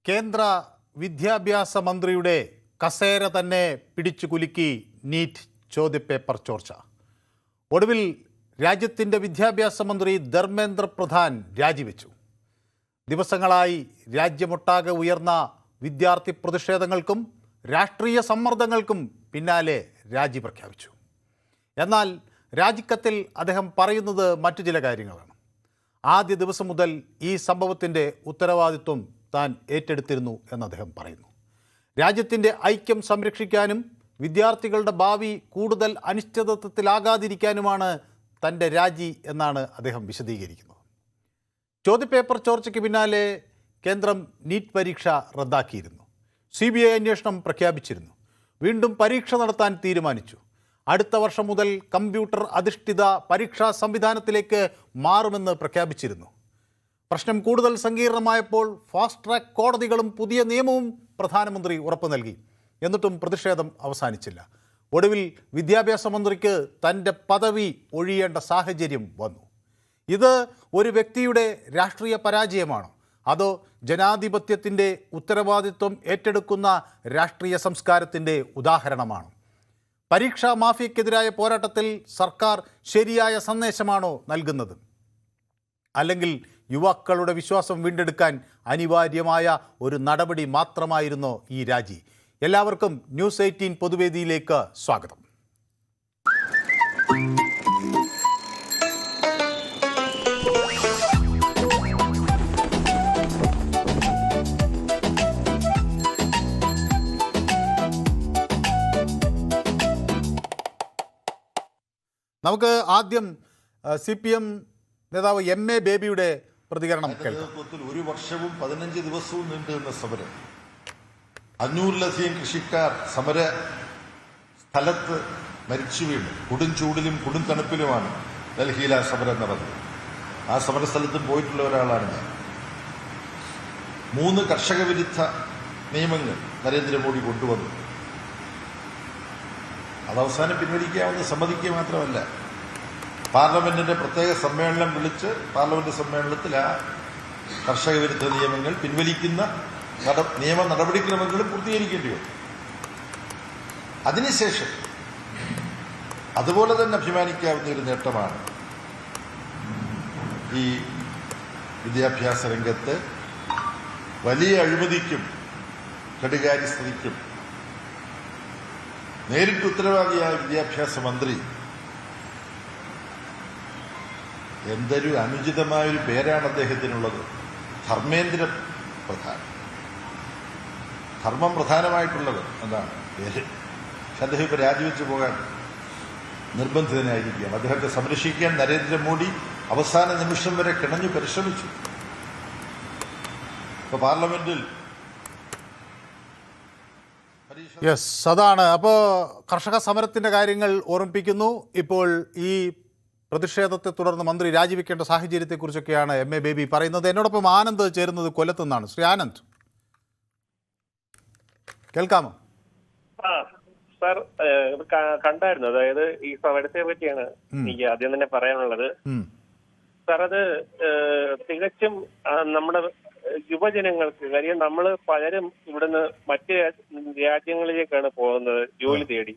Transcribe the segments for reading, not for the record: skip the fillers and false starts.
കേന്ദ്ര വിദ്യാഭ്യാസ മന്ത്രിയുടെ കസേര തന്നെ പിടിച്ചു കുലുക്കി നീറ്റ് ചോദ്യപേപ്പർ ചോർച്ച. ഒടുവിൽ രാജ്യത്തിൻ്റെ വിദ്യാഭ്യാസ മന്ത്രി ധർമ്മേന്ദ്ര പ്രധാൻ രാജിവെച്ചു. ദിവസങ്ങളായി രാജ്യമൊട്ടാകെ ഉയർന്ന വിദ്യാർത്ഥി പ്രതിഷേധങ്ങൾക്കും രാഷ്ട്രീയ സമ്മർദ്ദങ്ങൾക്കും പിന്നാലെ രാജി പ്രഖ്യാപിച്ചു. എന്നാൽ രാജിക്കത്തിൽ അദ്ദേഹം പറയുന്നത് മറ്റു ചില കാര്യങ്ങളാണ്. ആദ്യ ദിവസം മുതൽ ഈ സംഭവത്തിൻ്റെ ഉത്തരവാദിത്വം താൻ ഏറ്റെടുത്തിരുന്നു എന്ന് അദ്ദേഹം പറയുന്നു. രാജ്യത്തിൻ്റെ ഐക്യം സംരക്ഷിക്കാനും വിദ്യാർത്ഥികളുടെ ഭാവി കൂടുതൽ അനിശ്ചിതത്വത്തിലാകാതിരിക്കാനുമാണ് തൻ്റെ രാജി എന്നാണ് അദ്ദേഹം വിശദീകരിക്കുന്നത്. ചോദ്യപേപ്പർ ചോർച്ചയ്ക്ക് പിന്നാലെ കേന്ദ്രം നീറ്റ് പരീക്ഷ റദ്ദാക്കിയിരുന്നു. CBI അന്വേഷണം പ്രഖ്യാപിച്ചിരുന്നു. വീണ്ടും പരീക്ഷ നടത്താൻ തീരുമാനിച്ചു. അടുത്ത വർഷം മുതൽ കമ്പ്യൂട്ടർ അധിഷ്ഠിത പരീക്ഷാ സംവിധാനത്തിലേക്ക് മാറുമെന്ന് പ്രഖ്യാപിച്ചിരുന്നു. പ്രശ്നം കൂടുതൽ സങ്കീർണമായപ്പോൾ ഫാസ്റ്റ് ട്രാക്ക് കോടതികളും പുതിയ നിയമവും പ്രധാനമന്ത്രി ഉറപ്പു നൽകി. എന്നിട്ടും പ്രതിഷേധം അവസാനിച്ചില്ല. ഒടുവിൽ വിദ്യാഭ്യാസ മന്ത്രിക്ക് തൻ്റെ പദവി ഒഴിയേണ്ട സാഹചര്യം വന്നു. ഇത് ഒരു വ്യക്തിയുടെ രാഷ്ട്രീയ പരാജയമാണോ, അതോ ജനാധിപത്യത്തിൻ്റെ ഉത്തരവാദിത്വം ഏറ്റെടുക്കുന്ന രാഷ്ട്രീയ സംസ്കാരത്തിൻ്റെ ഉദാഹരണമാണോ? പരീക്ഷാ മാഫിയക്കെതിരായ പോരാട്ടത്തിൽ സർക്കാർ ശരിയായ സന്ദേശമാണോ നൽകുന്നത്, അല്ലെങ്കിൽ യുവാക്കളുടെ വിശ്വാസം വീണ്ടെടുക്കാൻ അനിവാര്യമായ ഒരു നടപടി മാത്രമായിരുന്നോ ഈ രാജി? എല്ലാവർക്കും ന്യൂസ് 18 പൊതുവേദിയിലേക്ക് സ്വാഗതം. നമുക്ക് ആദ്യം CPM നേതാവ് MA ബേബിയുടെ പ്രതികരണം കേൾക്കാം. ഒരു വർഷവും 15 ദിവസവും നീണ്ടുനിന്ന സമരം, 500-ലധികം കൃഷിക്കാർ സമര സ്ഥലത്ത് മരിച്ചു വീണു. കൊടും ചൂടിലും കൊടും തണുപ്പിലുമാണ് ഡൽഹിയിൽ ആ സമരം നടന്നത്. ആ സമരസ്ഥലത്തും പോയിട്ടുള്ള ഒരാളാണ് ഞാൻ. 3 കർഷക വിരുദ്ധ നിയമങ്ങൾ നരേന്ദ്രമോദി കൊണ്ടുവന്നു. അതവസാനം പിൻവലിക്കാവുന്ന സമ്മതിക്കുക മാത്രമല്ല, പാർലമെന്റിന്റെ പ്രത്യേക സമ്മേളനം വിളിച്ച് പാർലമെന്റ് സമ്മേളനത്തിൽ ആ കർഷക വിരുദ്ധ നിയമങ്ങൾ പിൻവലിക്കുന്ന നിയമ നടപടിക്രമങ്ങളും പൂർത്തീകരിക്കേണ്ടി വന്നു. അതിനുശേഷം അതുപോലെ തന്നെ അഭിമാനിക്കാവുന്ന ഒരു നേട്ടമാണ് ഈ വിദ്യാഭ്യാസ രംഗത്ത് വലിയ അഴിമതിക്കും കെടുകാര്യസ്ഥതയ്ക്കും നേരിട്ട് ഉത്തരവാദിയായ വിദ്യാഭ്യാസ മന്ത്രി, എന്തൊരു അനുചിതമായൊരു പേരാണ് അദ്ദേഹത്തിനുള്ളത്, ധർമ്മേന്ദ്ര പ്രധാൻ. ധർമ്മം പ്രധാനമായിട്ടുള്ളത് എന്താണ് പേര്. പക്ഷെ അദ്ദേഹം ഇപ്പോൾ രാജിവെച്ച് പോകാൻ നിർബന്ധിതനായിരിക്കുകയാണ്. അദ്ദേഹത്തെ സംരക്ഷിക്കാൻ നരേന്ദ്രമോദി അവസാന നിമിഷം വരെ കിണഞ്ഞു പരിശ്രമിച്ചു. ഇപ്പൊ പാർലമെന്റിൽ യെസ്, അതാണ്. അപ്പോൾ കർഷക സമരത്തിൻ്റെ കാര്യങ്ങൾ ഓർമ്മിപ്പിക്കുന്നു. ഇപ്പോൾ ഈ പ്രതിഷേധത്തെ തുടർന്ന് മന്ത്രി രാജിവെക്കേണ്ട സാഹചര്യത്തെക്കുറിച്ചൊക്കെയാണ് MA ബേബി പറയുന്നത്. എന്നോടൊപ്പം ആനന്ദ് ചേരുന്നത് കൊല്ലത്തുനിന്നാണ്. ശ്രീ ആനന്ദ്, കേൾക്കാമോ? സാർ, കണ്ടായിരുന്നു. അതായത് ഈ സമരത്തെ പറ്റിയാണ് എനിക്ക് ആദ്യം തന്നെ പറയാനുള്ളത്. സാർ, അത് തികച്ചും നമ്മുടെ യുവജനങ്ങൾക്ക്, കാര്യം നമ്മൾ പലരും ഇവിടുന്ന് മറ്റ് രാജ്യങ്ങളിലേക്കാണ് പോകുന്നത് ജോലി തേടി.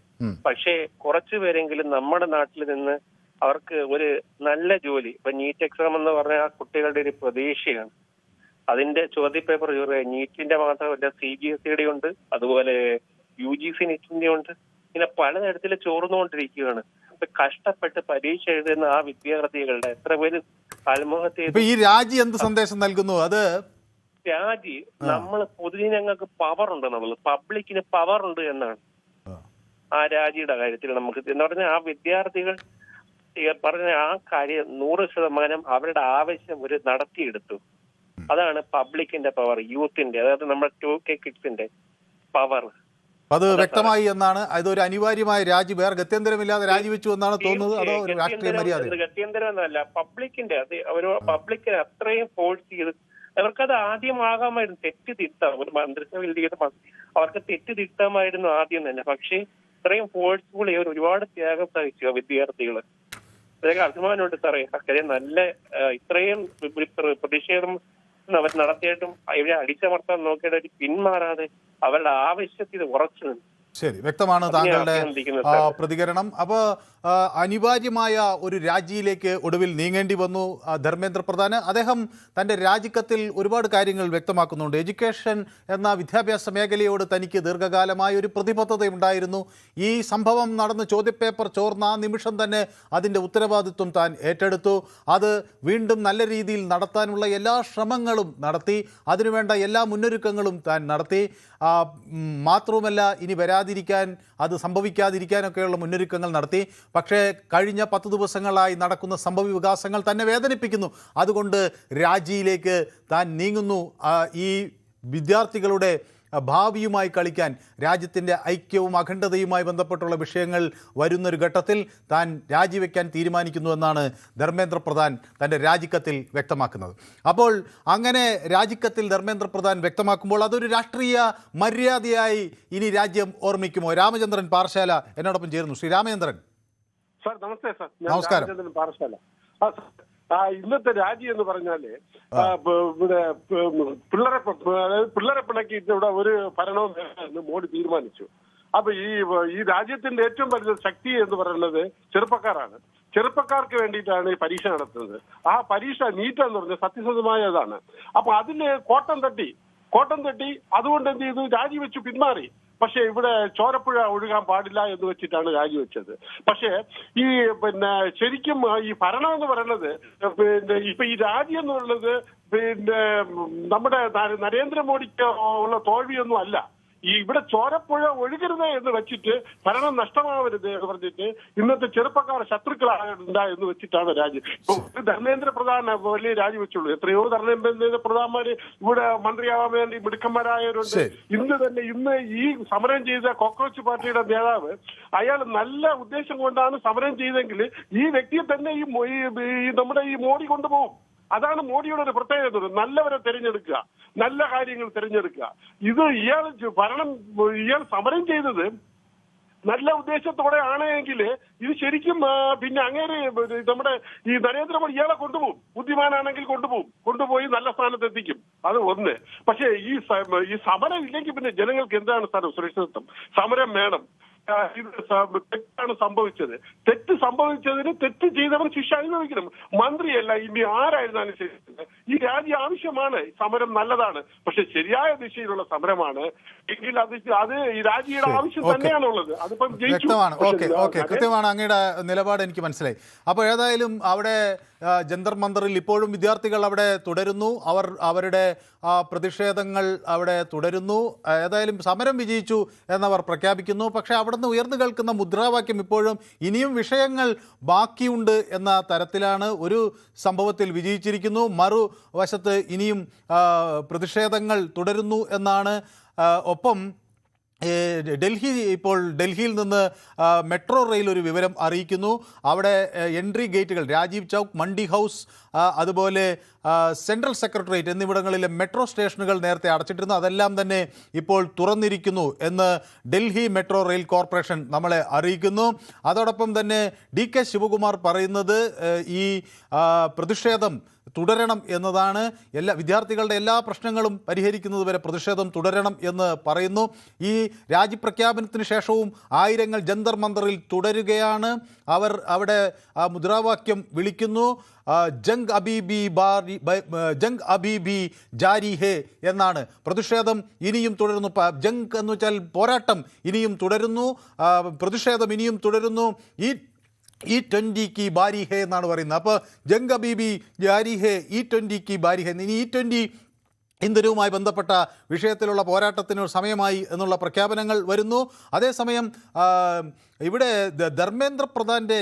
പക്ഷേ കുറച്ചു പേരെങ്കിലും നമ്മുടെ നാട്ടിൽ നിന്ന് അവർക്ക് ഒരു നല്ല ജോലി, ഇപ്പൊ നീറ്റ് എക്സാം എന്ന് പറഞ്ഞ ആ കുട്ടികളുടെ ഒരു പ്രതീക്ഷയാണ്. അതിന്റെ ചോദ്യപേപ്പർ നീറ്റിന്റെ മാത്രമല്ല, CBSE ഉണ്ട്, അതുപോലെ UGC നീറ്റിന്റെ ഉണ്ട്. ഇങ്ങനെ പലതരത്തിൽ ചോർന്നുകൊണ്ടിരിക്കുകയാണ്. ഇപ്പൊ കഷ്ടപ്പെട്ട് പരീക്ഷ എഴുതുന്ന ആ വിദ്യാർത്ഥികളുടെ എത്ര പേര് ആത്മഹത്യ. ഈ രാജി എന്ത് സന്ദേശം നൽകുന്നു? അത് രാജി, നമ്മൾ പൊതുജനങ്ങൾക്ക് പവർ ഉണ്ട്, നമ്മൾ പബ്ലിക്കിന് പവർ ഉണ്ട് എന്നാണ് ആ രാജിയുടെ കാര്യത്തിൽ. നമുക്ക് എന്ന് പറഞ്ഞാൽ ആ വിദ്യാർത്ഥികൾ പറഞ്ഞ ആ കാര്യം 100% അവരുടെ ആവശ്യം ഒരു നടത്തിയെടുത്തു. അതാണ് പബ്ലിക്കിന്റെ പവർ, യൂത്തിന്റെ, അതായത് നമ്മുടെ 2K കിഡ്സിന്റെ പവർ. അത് വ്യക്തമായി എന്നാണ്. അതൊരു അനിവാര്യമായ രാജി, വേറെ ഗത്യന്തരമില്ലാതെ രാജിവെച്ചു എന്നാണ് തോന്നുന്നത്. അതോ ഒരു രാഷ്ട്രീയ മര്യാദ? ഗത്യന്തരം എന്നല്ല, പബ്ലിക്കിന്റെ അത് ഒരു പബ്ലിക്കിനെ അത്രയും ഫോഴ്സ് ചെയ്ത് അവർക്കത് ആദ്യമാകാമായിരുന്നു. തെറ്റ് തിരുത്താം, ഒരു മന്ത്രിസഭയിൽ അവർക്ക് തെറ്റ് തിരുത്താമായിരുന്നു ആദ്യം തന്നെ. പക്ഷേ ഇത്രയും ഫോഴ്സ്ഫുള്ളി അവർ ഒരുപാട് ത്യാഗം സഹിച്ചു വിദ്യാർത്ഥികള്. അതൊക്കെ അഭിമാനമുണ്ട് സാറേ. കാര്യം നല്ല ഇത്രയും പ്രതിഷേധം അവർ നടത്തിയിട്ടും ഇവരെ അടിച്ചമർത്താൻ നോക്കിയിട്ട് അവർ പിന്മാറാതെ അവരുടെ ആവശ്യത്തിൽ ഉറച്ചു നിന്നു. ശരി, വ്യക്തമാണ് താങ്കളുടെ പ്രതികരണം. അപ്പോൾ അനിവാര്യമായ ഒരു രാജിയിലേക്ക് ഒടുവിൽ നീങ്ങേണ്ടി വന്നു ധർമ്മേന്ദ്ര പ്രധാന്. അദ്ദേഹം തൻ്റെ രാജിക്കത്തിൽ ഒരുപാട് കാര്യങ്ങൾ വ്യക്തമാക്കുന്നുണ്ട്. എഡ്യൂക്കേഷൻ എന്ന വിദ്യാഭ്യാസ മേഖലയോട് തനിക്ക് ദീർഘകാലമായ ഒരു പ്രതിബദ്ധതയുണ്ടായിരുന്നു. ഈ സംഭവം നടന്ന് ചോദ്യപേപ്പർ ചോർന്ന ആ നിമിഷം തന്നെ അതിൻ്റെ ഉത്തരവാദിത്വം താൻ ഏറ്റെടുത്തു. അത് വീണ്ടും നല്ല രീതിയിൽ നടത്താനുള്ള എല്ലാ ശ്രമങ്ങളും നടത്തി. അതിനുവേണ്ട എല്ലാ മുന്നൊരുക്കങ്ങളും താൻ നടത്തി. മാത്രവുമല്ല, ഇനി വരാതിരിക്കാൻ, അത് സംഭവിക്കാതിരിക്കാനൊക്കെയുള്ള മുന്നൊരുക്കങ്ങൾ നടത്തി. പക്ഷേ കഴിഞ്ഞ 10 ദിവസങ്ങളായി നടക്കുന്ന സംഭവ വികാസങ്ങൾ തന്നെ വേദനിപ്പിക്കുന്നു. അതുകൊണ്ട് രാജിയിലേക്ക് താൻ നീങ്ങുന്നു. ഈ വിദ്യാർത്ഥികളുടെ ഭാവിയുമായി കളിക്കാൻ, രാജ്യത്തിൻ്റെ ഐക്യവും അഖണ്ഡതയുമായി ബന്ധപ്പെട്ടുള്ള വിഷയങ്ങൾ വരുന്നൊരു ഘട്ടത്തിൽ താൻ രാജിവെക്കാൻ തീരുമാനിക്കുന്നു എന്നാണ് ധർമ്മേന്ദ്ര പ്രധാൻ തൻ്റെ രാജിക്കത്തിൽ വ്യക്തമാക്കുന്നത്. അപ്പോൾ അങ്ങനെ രാജിക്കത്തിൽ ധർമ്മേന്ദ്ര പ്രധാൻ വ്യക്തമാക്കുമ്പോൾ അതൊരു രാഷ്ട്രീയ മര്യാദയായി ഇനി രാജ്യം ഓർമ്മിക്കുമോ? രാമചന്ദ്രൻ പാറശാല എന്നോടൊപ്പം ചേരുന്നു. ശ്രീ രാമചന്ദ്രൻ. സാർ നമസ്തേ. സാർ നമസ്കാരം. രാമചന്ദ്രൻ പാറശാല. ഇന്നത്തെ രാജി എന്ന് പറഞ്ഞാല് ഇവിടെ പിള്ളേരെ പിണക്കിയിട്ട് ഇവിടെ ഒരു ഭരണവും വേണമെന്ന് മോഡി തീരുമാനിച്ചു. അപ്പൊ ഈ രാജ്യത്തിന്റെ ഏറ്റവും വലിയ ശക്തി എന്ന് പറയുന്നത് ചെറുപ്പക്കാരാണ്. ചെറുപ്പക്കാർക്ക് വേണ്ടിയിട്ടാണ് ഈ പരീക്ഷ നടത്തുന്നത്. ആ പരീക്ഷ നീറ്റ് എന്ന് പറഞ്ഞ സത്യസന്ധമായതാണ്. അപ്പൊ അതിന് കോട്ടം തട്ടി അതുകൊണ്ട് എന്ത് ചെയ്തു? രാജിവെച്ചു, പിന്മാറി. പക്ഷെ ഇവിടെ ചോരപ്പുഴ ഒഴുകാൻ പാടില്ല എന്ന് വെച്ചിട്ടാണ് രാജിവെച്ചത്. പക്ഷേ ഈ ശരിക്കും ഈ ഭരണം എന്ന് പറയുന്നത് ഇപ്പൊ ഈ രാജി എന്ന് പറയുന്നത് നമ്മുടെ നരേന്ദ്രമോദിക്ക് ഉള്ള തോൽവിയൊന്നും അല്ല. ഇവിടെ ചോരപ്പുഴ ഒഴുകരുത് എന്ന് വെച്ചിട്ട് ഭരണം നഷ്ടമാവരുത് എന്ന് പറഞ്ഞിട്ട് ഇന്നത്തെ ചെറുപ്പക്കാർ ശത്രുക്കളാകണ്ട എന്ന് വെച്ചിട്ടാണ് രാജി. ധർമ്മേന്ദ്ര പ്രധാൻ വലിയ രാജി വെച്ചുള്ളൂ. എത്രയോ ധർമ്മേന്ദ്ര പ്രധാന്മാര് ഇവിടെ മന്ത്രിയാവാൻ വേണ്ടി മിടുക്കന്മാരായവരുണ്ട്. ഇന്ന് ഈ സമരം ചെയ്ത കോക്രോച്ച് പാർട്ടിയുടെ നേതാവ്, അയാൾ നല്ല ഉദ്ദേശം കൊണ്ടാണ് സമരം ചെയ്തെങ്കിൽ ഈ വ്യക്തിയെ തന്നെ ഈ നമ്മുടെ ഈ മോഡി കൊണ്ടുപോകും. അതാണ് മോഡിയുടെ ഒരു പ്രത്യേകത. നല്ലവരെ തിരഞ്ഞെടുക്കുക, നല്ല കാര്യങ്ങൾ തിരഞ്ഞെടുക്കുക. ഇത് ഇയാൾ സമരം ചെയ്തത് നല്ല ഉദ്ദേശത്തോടെ ആണെങ്കിൽ ഇത് ശരിക്കും പിന്നെ അങ്ങേര് നമ്മുടെ ഈ നരേന്ദ്രമോദി ഇയാളെ കൊണ്ടുപോകും. ബുദ്ധിമാനാണെങ്കിൽ കൊണ്ടുപോയി നല്ല സ്ഥാനത്തെത്തിക്കും. അത് ഒന്ന്. പക്ഷേ ഈ സമരം ഇല്ലെങ്കിൽ പിന്നെ ജനങ്ങൾക്ക് എന്താണ് സുരക്ഷിതത്വം? സമരം വേണം. ഇത് തെറ്റാണ് സംഭവിച്ചത്. തെറ്റ് സംഭവിച്ചതിന് തെറ്റ് ചെയ്തവൻ ശിക്ഷ അനുഭവിക്കണം. മന്ത്രിയല്ല, ഇനി ആരായിരുന്നാലും ശരി. ഈ രാജ്യം ആവശ്യമാണ്. സമരം നല്ലതാണ്. പക്ഷെ ശരിയായ ദിശയിലുള്ള സമരമാണ് എങ്കിൽ അത് ഈ രാജ്യയുടെ ആവശ്യം തന്നെയാണുള്ളത്. അതിപ്പം വ്യക്തമാണ്. ഓക്കെ, കൃത്യമാണ് അങ്ങയുടെ നിലപാട്, എനിക്ക് മനസ്സിലായി. അപ്പോൾ ഏതായാലും അവിടെ ജന്തർ മന്ദറിൽ ഇപ്പോഴും വിദ്യാർത്ഥികൾ അവിടെ തുടരുന്നു. അവരുടെ പ്രതിഷേധങ്ങൾ അവിടെ തുടരുന്നു. ഏതായാലും സമരം വിജയിച്ചു എന്നവർ പ്രഖ്യാപിക്കുന്നു. പക്ഷേ അവിടുന്ന് ഉയർന്നു കേൾക്കുന്ന മുദ്രാവാക്യം ഇപ്പോഴും ഇനിയും വിഷയങ്ങൾ ബാക്കിയുണ്ട് എന്ന തരത്തിലാണ്. ഒരു സംഭവത്തിൽ വിജയിച്ചിരിക്കുന്നു, മറുവശത്ത് ഇനിയും പ്രതിഷേധങ്ങൾ തുടരുന്നു എന്നാണ്. ഒപ്പം ഡൽഹിയിൽ നിന്ന് മെട്രോ റെയിൽ ഒരു വിവരം അറിയിക്കുന്നു. അവിടെ എൻട്രി ഗേറ്റുകൾ രാജീവ് ചൗക്ക്, മണ്ഡി ഹൗസ്, അതുപോലെ സെൻട്രൽ സെക്രട്ടേറിയറ്റ് എന്നിവിടങ്ങളിലെ മെട്രോ സ്റ്റേഷനുകൾ നേരത്തെ അടച്ചിട്ടിരുന്നു. അതെല്ലാം തന്നെ ഇപ്പോൾ തുറന്നിരിക്കുന്നു എന്ന് ഡൽഹി മെട്രോ റെയിൽ കോർപ്പറേഷൻ നമ്മളെ അറിയിക്കുന്നു. അതോടൊപ്പം തന്നെ DK ശിവകുമാർ പറയുന്നത് ഈ പ്രതിഷേധം തുടരണം എന്നതാണ്. വിദ്യാർത്ഥികളുടെ എല്ലാ പ്രശ്നങ്ങളും പരിഹരിക്കുന്നത് വരെ പ്രതിഷേധം തുടരണം എന്ന് പറയുന്നു. ഈ രാജ്യപ്രഖ്യാപനത്തിന് ശേഷവും ആയിരങ്ങൾ ജന്തർ മന്ദറിൽ തുടരുകയാണ്. അവർ അവിടെ മുദ്രാവാക്യം വിളിക്കുന്നു. ജംഗ് അബീബി ജാരി ഹേ എന്നാണ്. പ്രതിഷേധം ഇനിയും തുടരുന്നു. ജംഗ് എന്ന് വെച്ചാൽ പോരാട്ടം ഇനിയും തുടരുന്നു, പ്രതിഷേധം ഇനിയും തുടരുന്നു. E20 की बारी है എന്നാണ് പറയുന്നത്. അപ്പോൾ ജംഗ് അബീബി ജാരി ഹേ, E20 की बारी है. ഇനി E20 ഇന്ത്യയുമായി ബന്ധപ്പെട്ട വിഷയത്തിലുള്ള പോരാട്ടത്തിന് സമയമായി എന്നുള്ള പ്രഖ്യാപനങ്ങൾ വരുന്നു. അതേസമയം ഇവിടെ ധർമ്മേന്ദ്ര പ്രധാൻ്റെ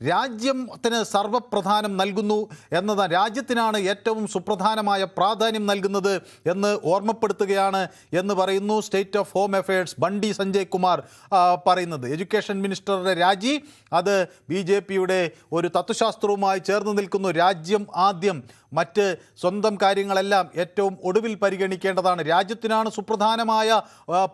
രാജ്യത്തിന് സർവപ്രധാനം നൽകുന്നു എന്നതാണ്. രാജ്യത്തിനാണ് ഏറ്റവും സുപ്രധാനമായ പ്രാധാന്യം നൽകുന്നത് എന്ന് ഓർമ്മപ്പെടുത്തുകയാണ് എന്ന് പറയുന്നു സ്റ്റേറ്റ് ഓഫ് ഹോം അഫയേഴ്സ് ബണ്ടി സഞ്ജയ് കുമാർ പറയുന്നത്. എഡ്യൂക്കേഷൻ മിനിസ്റ്ററുടെ രാജി അത് BJPയുടെ ഒരു തത്വശാസ്ത്രവുമായി ചേർന്ന് നിൽക്കുന്നു. രാജ്യം ആദ്യം, മറ്റ് സ്വന്തം കാര്യങ്ങളെല്ലാം ഏറ്റവും ഏറ്റവും ഒടുവിൽ പരിഗണിക്കേണ്ടതാണ്. രാജ്യത്തിനാണ് സുപ്രധാനമായ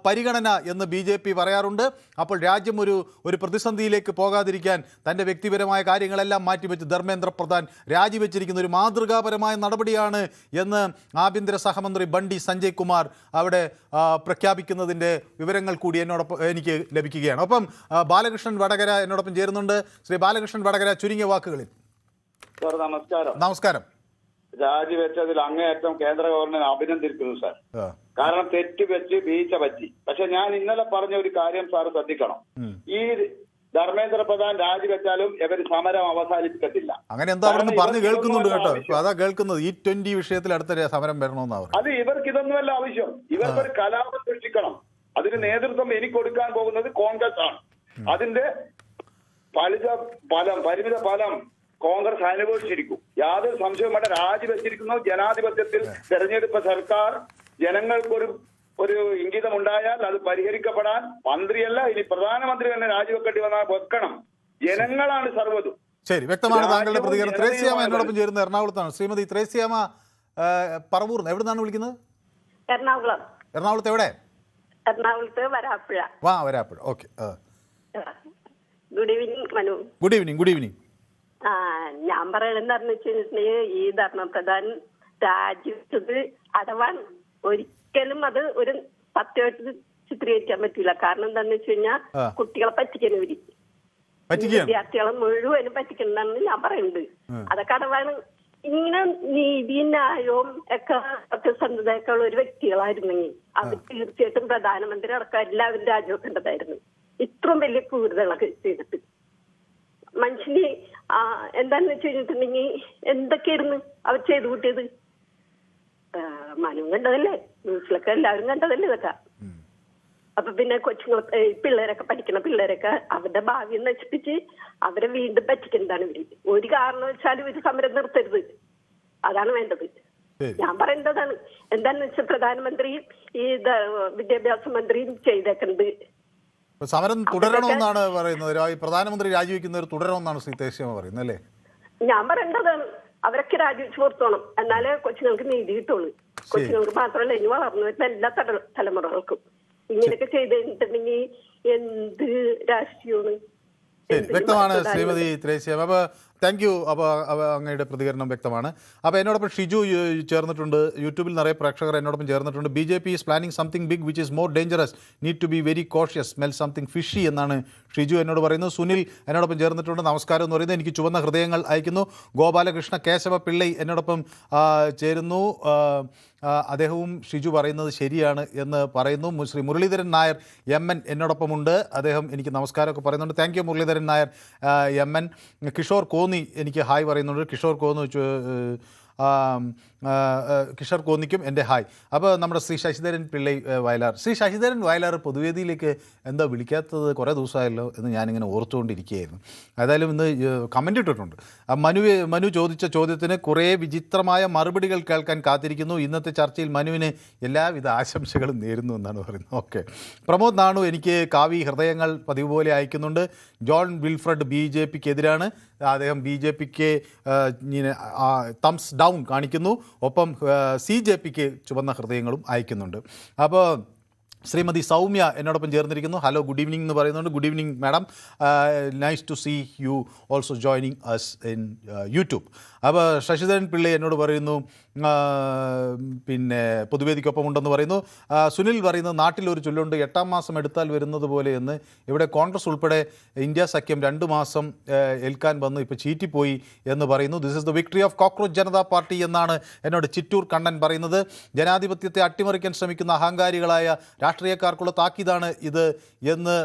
പരിഗണന എന്ന് BJP പറയാറുണ്ട്. അപ്പോൾ രാജ്യം ഒരു പ്രതിസന്ധിയിലേക്ക് പോകാതിരിക്കാൻ തൻ്റെ വ്യക്തിപരമായ കാര്യങ്ങളെല്ലാം മാറ്റിവെച്ച് ധർമ്മേന്ദ്ര പ്രധാൻ രാജിവെച്ചിരിക്കുന്ന ഒരു മാതൃകാപരമായ നടപടിയാണ് എന്ന് ആഭ്യന്തര സഹമന്ത്രി ബണ്ടി സഞ്ജയ് കുമാർ അവിടെ പ്രഖ്യാപിക്കുന്നതിൻ്റെ വിവരങ്ങൾ കൂടി എനിക്ക് ലഭിക്കുകയാണ്. ഒപ്പം ബാലകൃഷ്ണൻ വടകര എന്നോടൊപ്പം ചേരുന്നുണ്ട്. ശ്രീ ബാലകൃഷ്ണൻ വടകര, ചുരുങ്ങിയ വാക്കുകളിൽ. സാർ നമസ്കാരം. നമസ്കാരം. രാജിവെച്ചതിൽ അങ്ങേയറ്റം കേന്ദ്ര ഗവൺമെന്റ് അഭിനന്ദിക്കുന്നു സാർ. കാരണം തെറ്റ് വെച്ച് വീഴ്ച പറ്റി. പക്ഷെ ഞാൻ ഇന്നലെ പറഞ്ഞ ഒരു കാര്യം സാർ ശ്രദ്ധിക്കണം. ഈ ധർമ്മേന്ദ്ര പ്രധാൻ രാജിവെച്ചാലും ഇവർ സമരം അവസാനിപ്പിക്കത്തില്ല. അങ്ങനെ എന്താ അവിടെ പറഞ്ഞു കേൾക്കുന്നുണ്ട് കേട്ടോ. അതാ കേൾക്കുന്നത് E20 വിഷയത്തിൽ അടുത്ത സമരം വരണമെന്നാണ്. അത് ഇവർക്ക് ഇതൊന്നുമല്ല ആവശ്യം. ഇവർക്കൊരു കലാപം സൃഷ്ടിക്കണം. അതിന് നേതൃത്വം എനിക്ക് കൊടുക്കാൻ പോകുന്നത് കോൺഗ്രസ് ആണ്. അതിന്റെ പരിമിത ഫലം കോൺഗ്രസ് അനുഭവിച്ചിരിക്കും. യാതൊരു സംശയവും വേണ്ട. രാജിവെച്ചിരിക്കുന്നു. ജനാധിപത്യത്തിൽ തെരഞ്ഞെടുപ്പ് സർക്കാർ ജനങ്ങൾക്കൊരു ഇംഗിതം ഉണ്ടായാൽ അത് പരിഹരിക്കപ്പെടാൻ മന്ത്രിയല്ല, ഇനി പ്രധാനമന്ത്രി തന്നെ രാജിവെക്കേണ്ടി വന്നാൽ വെക്കണം. ജനങ്ങളാണ് സർവ്വതും. ശരി, വ്യക്തമാണ് താങ്കളുടെ പ്രതികരണം. ത്രേസ്യാമ എന്നോടൊപ്പം ചേരുന്ന എറണാകുളത്താണ്. ശ്രീമതി ത്രേസ്യാമ പറവൂർ, എവിടെ നിന്നാണ് വിളിക്കുന്നത്? എറണാകുളത്ത് എവിടെ? എറണാകുളത്ത് Varapuzha. Varapuzha. Okay. Good evening Manu. Good evening. Good evening. ഞാൻ പറയണെന്ന് വെച്ചിട്ടുണ്ടെങ്കിൽ ഈ ധർമ്മപ്രധാൻ രാജിവെച്ചത് അടവാണ്. ഒരിക്കലും അത് ഒരു സത്യമായിട്ട് ചിത്രീകരിക്കാൻ പറ്റില്ല. കാരണം എന്താന്ന് വെച്ച് കഴിഞ്ഞാൽ കുട്ടികളെ പറ്റിക്കണം ഇവര്. വിദ്യാർത്ഥികളെ മുഴുവനും പറ്റിക്കണമെന്നാണ് ഞാൻ പറയുന്നത്. അതൊക്കെ അടവാണ്. ഇങ്ങനെ നീതി ന്യായവും ഒക്കെ സത്യസന്ധതയൊക്കെ ഉള്ള ഒരു വ്യക്തികളായിരുന്നെങ്കിൽ അത് തീർച്ചയായിട്ടും പ്രധാനമന്ത്രി അടക്കം എല്ലാവരും രാജിവെക്കേണ്ടതായിരുന്നു. ഇത്രയും വലിയ ക്രൂരതകളൊക്കെ ചെയ്തിട്ട് മനുഷ്യന് എന്താന്ന് വെച്ച് കഴിഞ്ഞിട്ടുണ്ടെങ്കിൽ എന്തൊക്കെയായിരുന്നു അവർ ചെയ്തു കൂട്ടിയത്? മനു കണ്ടതല്ലേ, ന്യൂസിലൊക്കെ എല്ലാവരും കണ്ടതല്ലേ ഇതൊക്കെ. അപ്പൊ പിന്നെ കൊച്ചുങ്ങളെ പിള്ളേരൊക്കെ പഠിക്കുന്ന പിള്ളേരൊക്കെ അവരുടെ ഭാവി നശിപ്പിച്ച് അവരെ വീണ്ടും പറ്റിക്കുന്നതാണ് ഇവര്. ഒരു കാരണം വെച്ചാലും ഇവര് സമരം നിർത്തരുത്. അതാണ് വേണ്ടത്. ഞാൻ പറയേണ്ടതാണ് എന്താന്ന് വെച്ചാൽ പ്രധാനമന്ത്രിയും ഈ വിദ്യാഭ്യാസ മന്ത്രിയും ചെയ്തേക്കുന്നത് സമരം തുടരണമെന്നാണ് പറയുന്നത്. പ്രധാനമന്ത്രി രാജിവെക്കുന്നവർ തുടരണമെന്നാണ് ശ്രീ ത്രേസ്യാമ പറയുന്നത് അല്ലേ? ഞാൻ പറയേണ്ടതാണ് അവരൊക്കെ രാജിവെച്ച് പുറത്തോണം. എന്നാലേ കൊച്ചുങ്ങൾക്ക് നീതി കിട്ടുള്ളൂ. കൊച്ചുങ്ങൾക്ക് മാത്രമല്ല, ഇനി വളർന്നു വരുന്ന എല്ലാ തലമുറകൾക്കും. ഇങ്ങനെയൊക്കെ ചെയ്ത് കഴിഞ്ഞിട്ടുണ്ടെങ്കിൽ എന്ത് രാഷ്ട്രീയമാണ്? വ്യക്തമാണ് ശ്രീമതി ത്രേസ്യാമ. അപ്പോൾ താങ്ക് യു. അപ്പോൾ അങ്ങയുടെ പ്രതികരണം വ്യക്തമാണ്. അപ്പോൾ എന്നോടൊപ്പം ഷിജു ചേർന്നിട്ടുണ്ട്. യൂട്യൂബിൽ നിറയെ പ്രേക്ഷകർ എന്നോടൊപ്പം ചേർന്നിട്ടുണ്ട്. BJP is planning something big which is more dangerous, need to be very cautious, smell something fishy എന്നാണ് ഷിജു എന്നോട് പറയുന്നത്. സുനിൽ എന്നോടൊപ്പം ചേർന്നിട്ടുണ്ട്. നമസ്കാരം എന്ന് പറയുന്നത്. എനിക്ക് ചുവന്ന ഹൃദയങ്ങൾ അയക്കുന്നു. ഗോപാലകൃഷ്ണ കേശവ പിള്ളൈ എന്നോടൊപ്പം ചേരുന്നു. അദ്ദേഹവും ഷിജു പറയുന്നത് ശരിയാണ് എന്ന് പറയുന്നു. ശ്രീ മുരളീധരൻ നായർ MN എന്നോടൊപ്പമുണ്ട്. അദ്ദേഹം എനിക്ക് നമസ്കാരമൊക്കെ പറയുന്നുണ്ട്. Thank you Muraleedharan Nair MN. Kishore Konni എനിക്ക് ഹായ് പറയുന്നുണ്ട്. കിഷോർ കോന്നിക്കും എൻ്റെ ഹായ്. അപ്പോൾ നമ്മുടെ ശ്രീ ശശിധരൻ പിള്ളൈ വയലാർ, ശ്രീ ശശിധരൻ വയലാർ പൊതുവേദിയിലേക്ക് എന്താ വിളിക്കാത്തത്? കുറേ ദിവസമായല്ലോ എന്ന് ഞാനിങ്ങനെ ഓർത്തുകൊണ്ടിരിക്കുകയായിരുന്നു. ഏതായാലും ഇന്ന് കമൻ്റ് ഇട്ടിട്ടുണ്ട്. മനു ചോദിച്ച ചോദ്യത്തിന് കുറേ വിചിത്രമായ മറുപടികൾ കേൾക്കാൻ കാത്തിരിക്കുന്നു. ഇന്നത്തെ ചർച്ചയിൽ മനുവിന് എല്ലാവിധ ആശംസകളും നേരുന്നു എന്നാണ് പറയുന്നത്. ഓക്കെ. പ്രമോദ് നാണു എനിക്ക് കാവി ഹൃദയങ്ങൾ പതിവ് പോലെ അയക്കുന്നുണ്ട്. ജോൺ വിൽഫ്രഡ് BJPക്ക് എതിരാണ്. അദ്ദേഹം BJPക്ക് തംസ് ഡൗൺ കാണിക്കുന്നു. ഒപ്പം CJPക്ക് ചുവന്ന ഹൃദയങ്ങളും അയക്കുന്നുണ്ട്. അപ്പോൾ ശ്രീമതി സൗമ്യ എന്നോടൊപ്പം ചേർന്നിരിക്കുന്നു. ഹലോ, ഗുഡ് ഈവനിങ് എന്ന് പറയുന്നുണ്ട്. Good evening madam, nice to see you also joining us in YouTube. അപ്പോൾ ശശിധരൻ പിള്ളൈ എന്നോട് പറയുന്നു പിന്നെ പൊതുവേദിക്കൊപ്പം ഉണ്ടെന്ന് പറയുന്നു. സുനിൽ പറയുന്നത് നാട്ടിലൊരു ചൊല്ലുണ്ട്, 8ാം മാസം എടുത്താൽ വരുന്നത് പോലെ എന്ന്. ഇവിടെ കോൺഗ്രസ് ഉൾപ്പെടെ ഇന്ത്യ സഖ്യം 2 മാസം ഏൽക്കാൻ വന്നു, ഇപ്പോൾ ചീറ്റിപ്പോയി എന്ന് പറയുന്നു. This is the victory of cockroach Janata party എന്നാണ് എന്നോട് ചിറ്റൂർ കണ്ണൻ പറയുന്നത്. ജനാധിപത്യത്തെ അട്ടിമറിക്കാൻ ശ്രമിക്കുന്ന അഹങ്കാരികളായ രാഷ്ട്രീയക്കാർക്കുള്ള താക്കീതാണ് ഇത് എന്ന്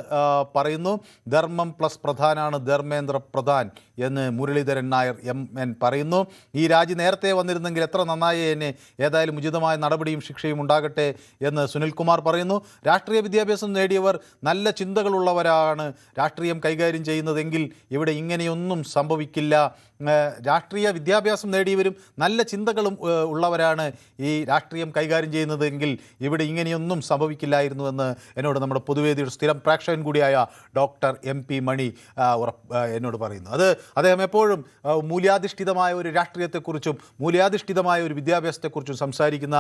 പറയുന്നു. ധർമ്മം പ്ലസ് പ്രധാനാണ് ധർമ്മേന്ദ്ര പ്രധാൻ എന്ന് മുരളീധരൻ നായർ MN പറയുന്നു. ഈ രാജി നേരത്തെ വന്നിരുന്നെങ്കിൽ എത്ര നന്നായി എന്നെ. ഏതായാലും ഉചിതമായ നടപടിയും ശിക്ഷയും ഉണ്ടാകട്ടെ എന്ന് സുനിൽകുമാർ പറയുന്നു. രാഷ്ട്രീയ വിദ്യാഭ്യാസം നേടിയവർ നല്ല ചിന്തകളുള്ളവരാണ് രാഷ്ട്രീയം കൈകാര്യം ചെയ്യുന്നതെങ്കിൽ ഇവിടെ ഇങ്ങനെയൊന്നും സംഭവിക്കില്ല. രാഷ്ട്രീയ വിദ്യാഭ്യാസം നേടിയവരും നല്ല ചിന്തകളും ഉള്ളവരാണ് ഈ രാഷ്ട്രീയം കൈകാര്യം ചെയ്യുന്നതെങ്കിൽ ഇവിടെ ഇങ്ങനെയൊന്നും സംഭവിക്കില്ല മനസ്സിലായിരുന്നുവെന്ന് എന്നോട് നമ്മുടെ പൊതുവേദിയുടെ സ്ഥിരം പ്രേക്ഷകൻ കൂടിയായ ഡോക്ടർ MP മണി എന്നോട് പറയുന്നു. അത് അദ്ദേഹം എപ്പോഴും മൂല്യാധിഷ്ഠിതമായ ഒരു രാഷ്ട്രീയത്തെക്കുറിച്ചും മൂല്യാധിഷ്ഠിതമായ ഒരു വിദ്യാഭ്യാസത്തെക്കുറിച്ചും സംസാരിക്കുന്ന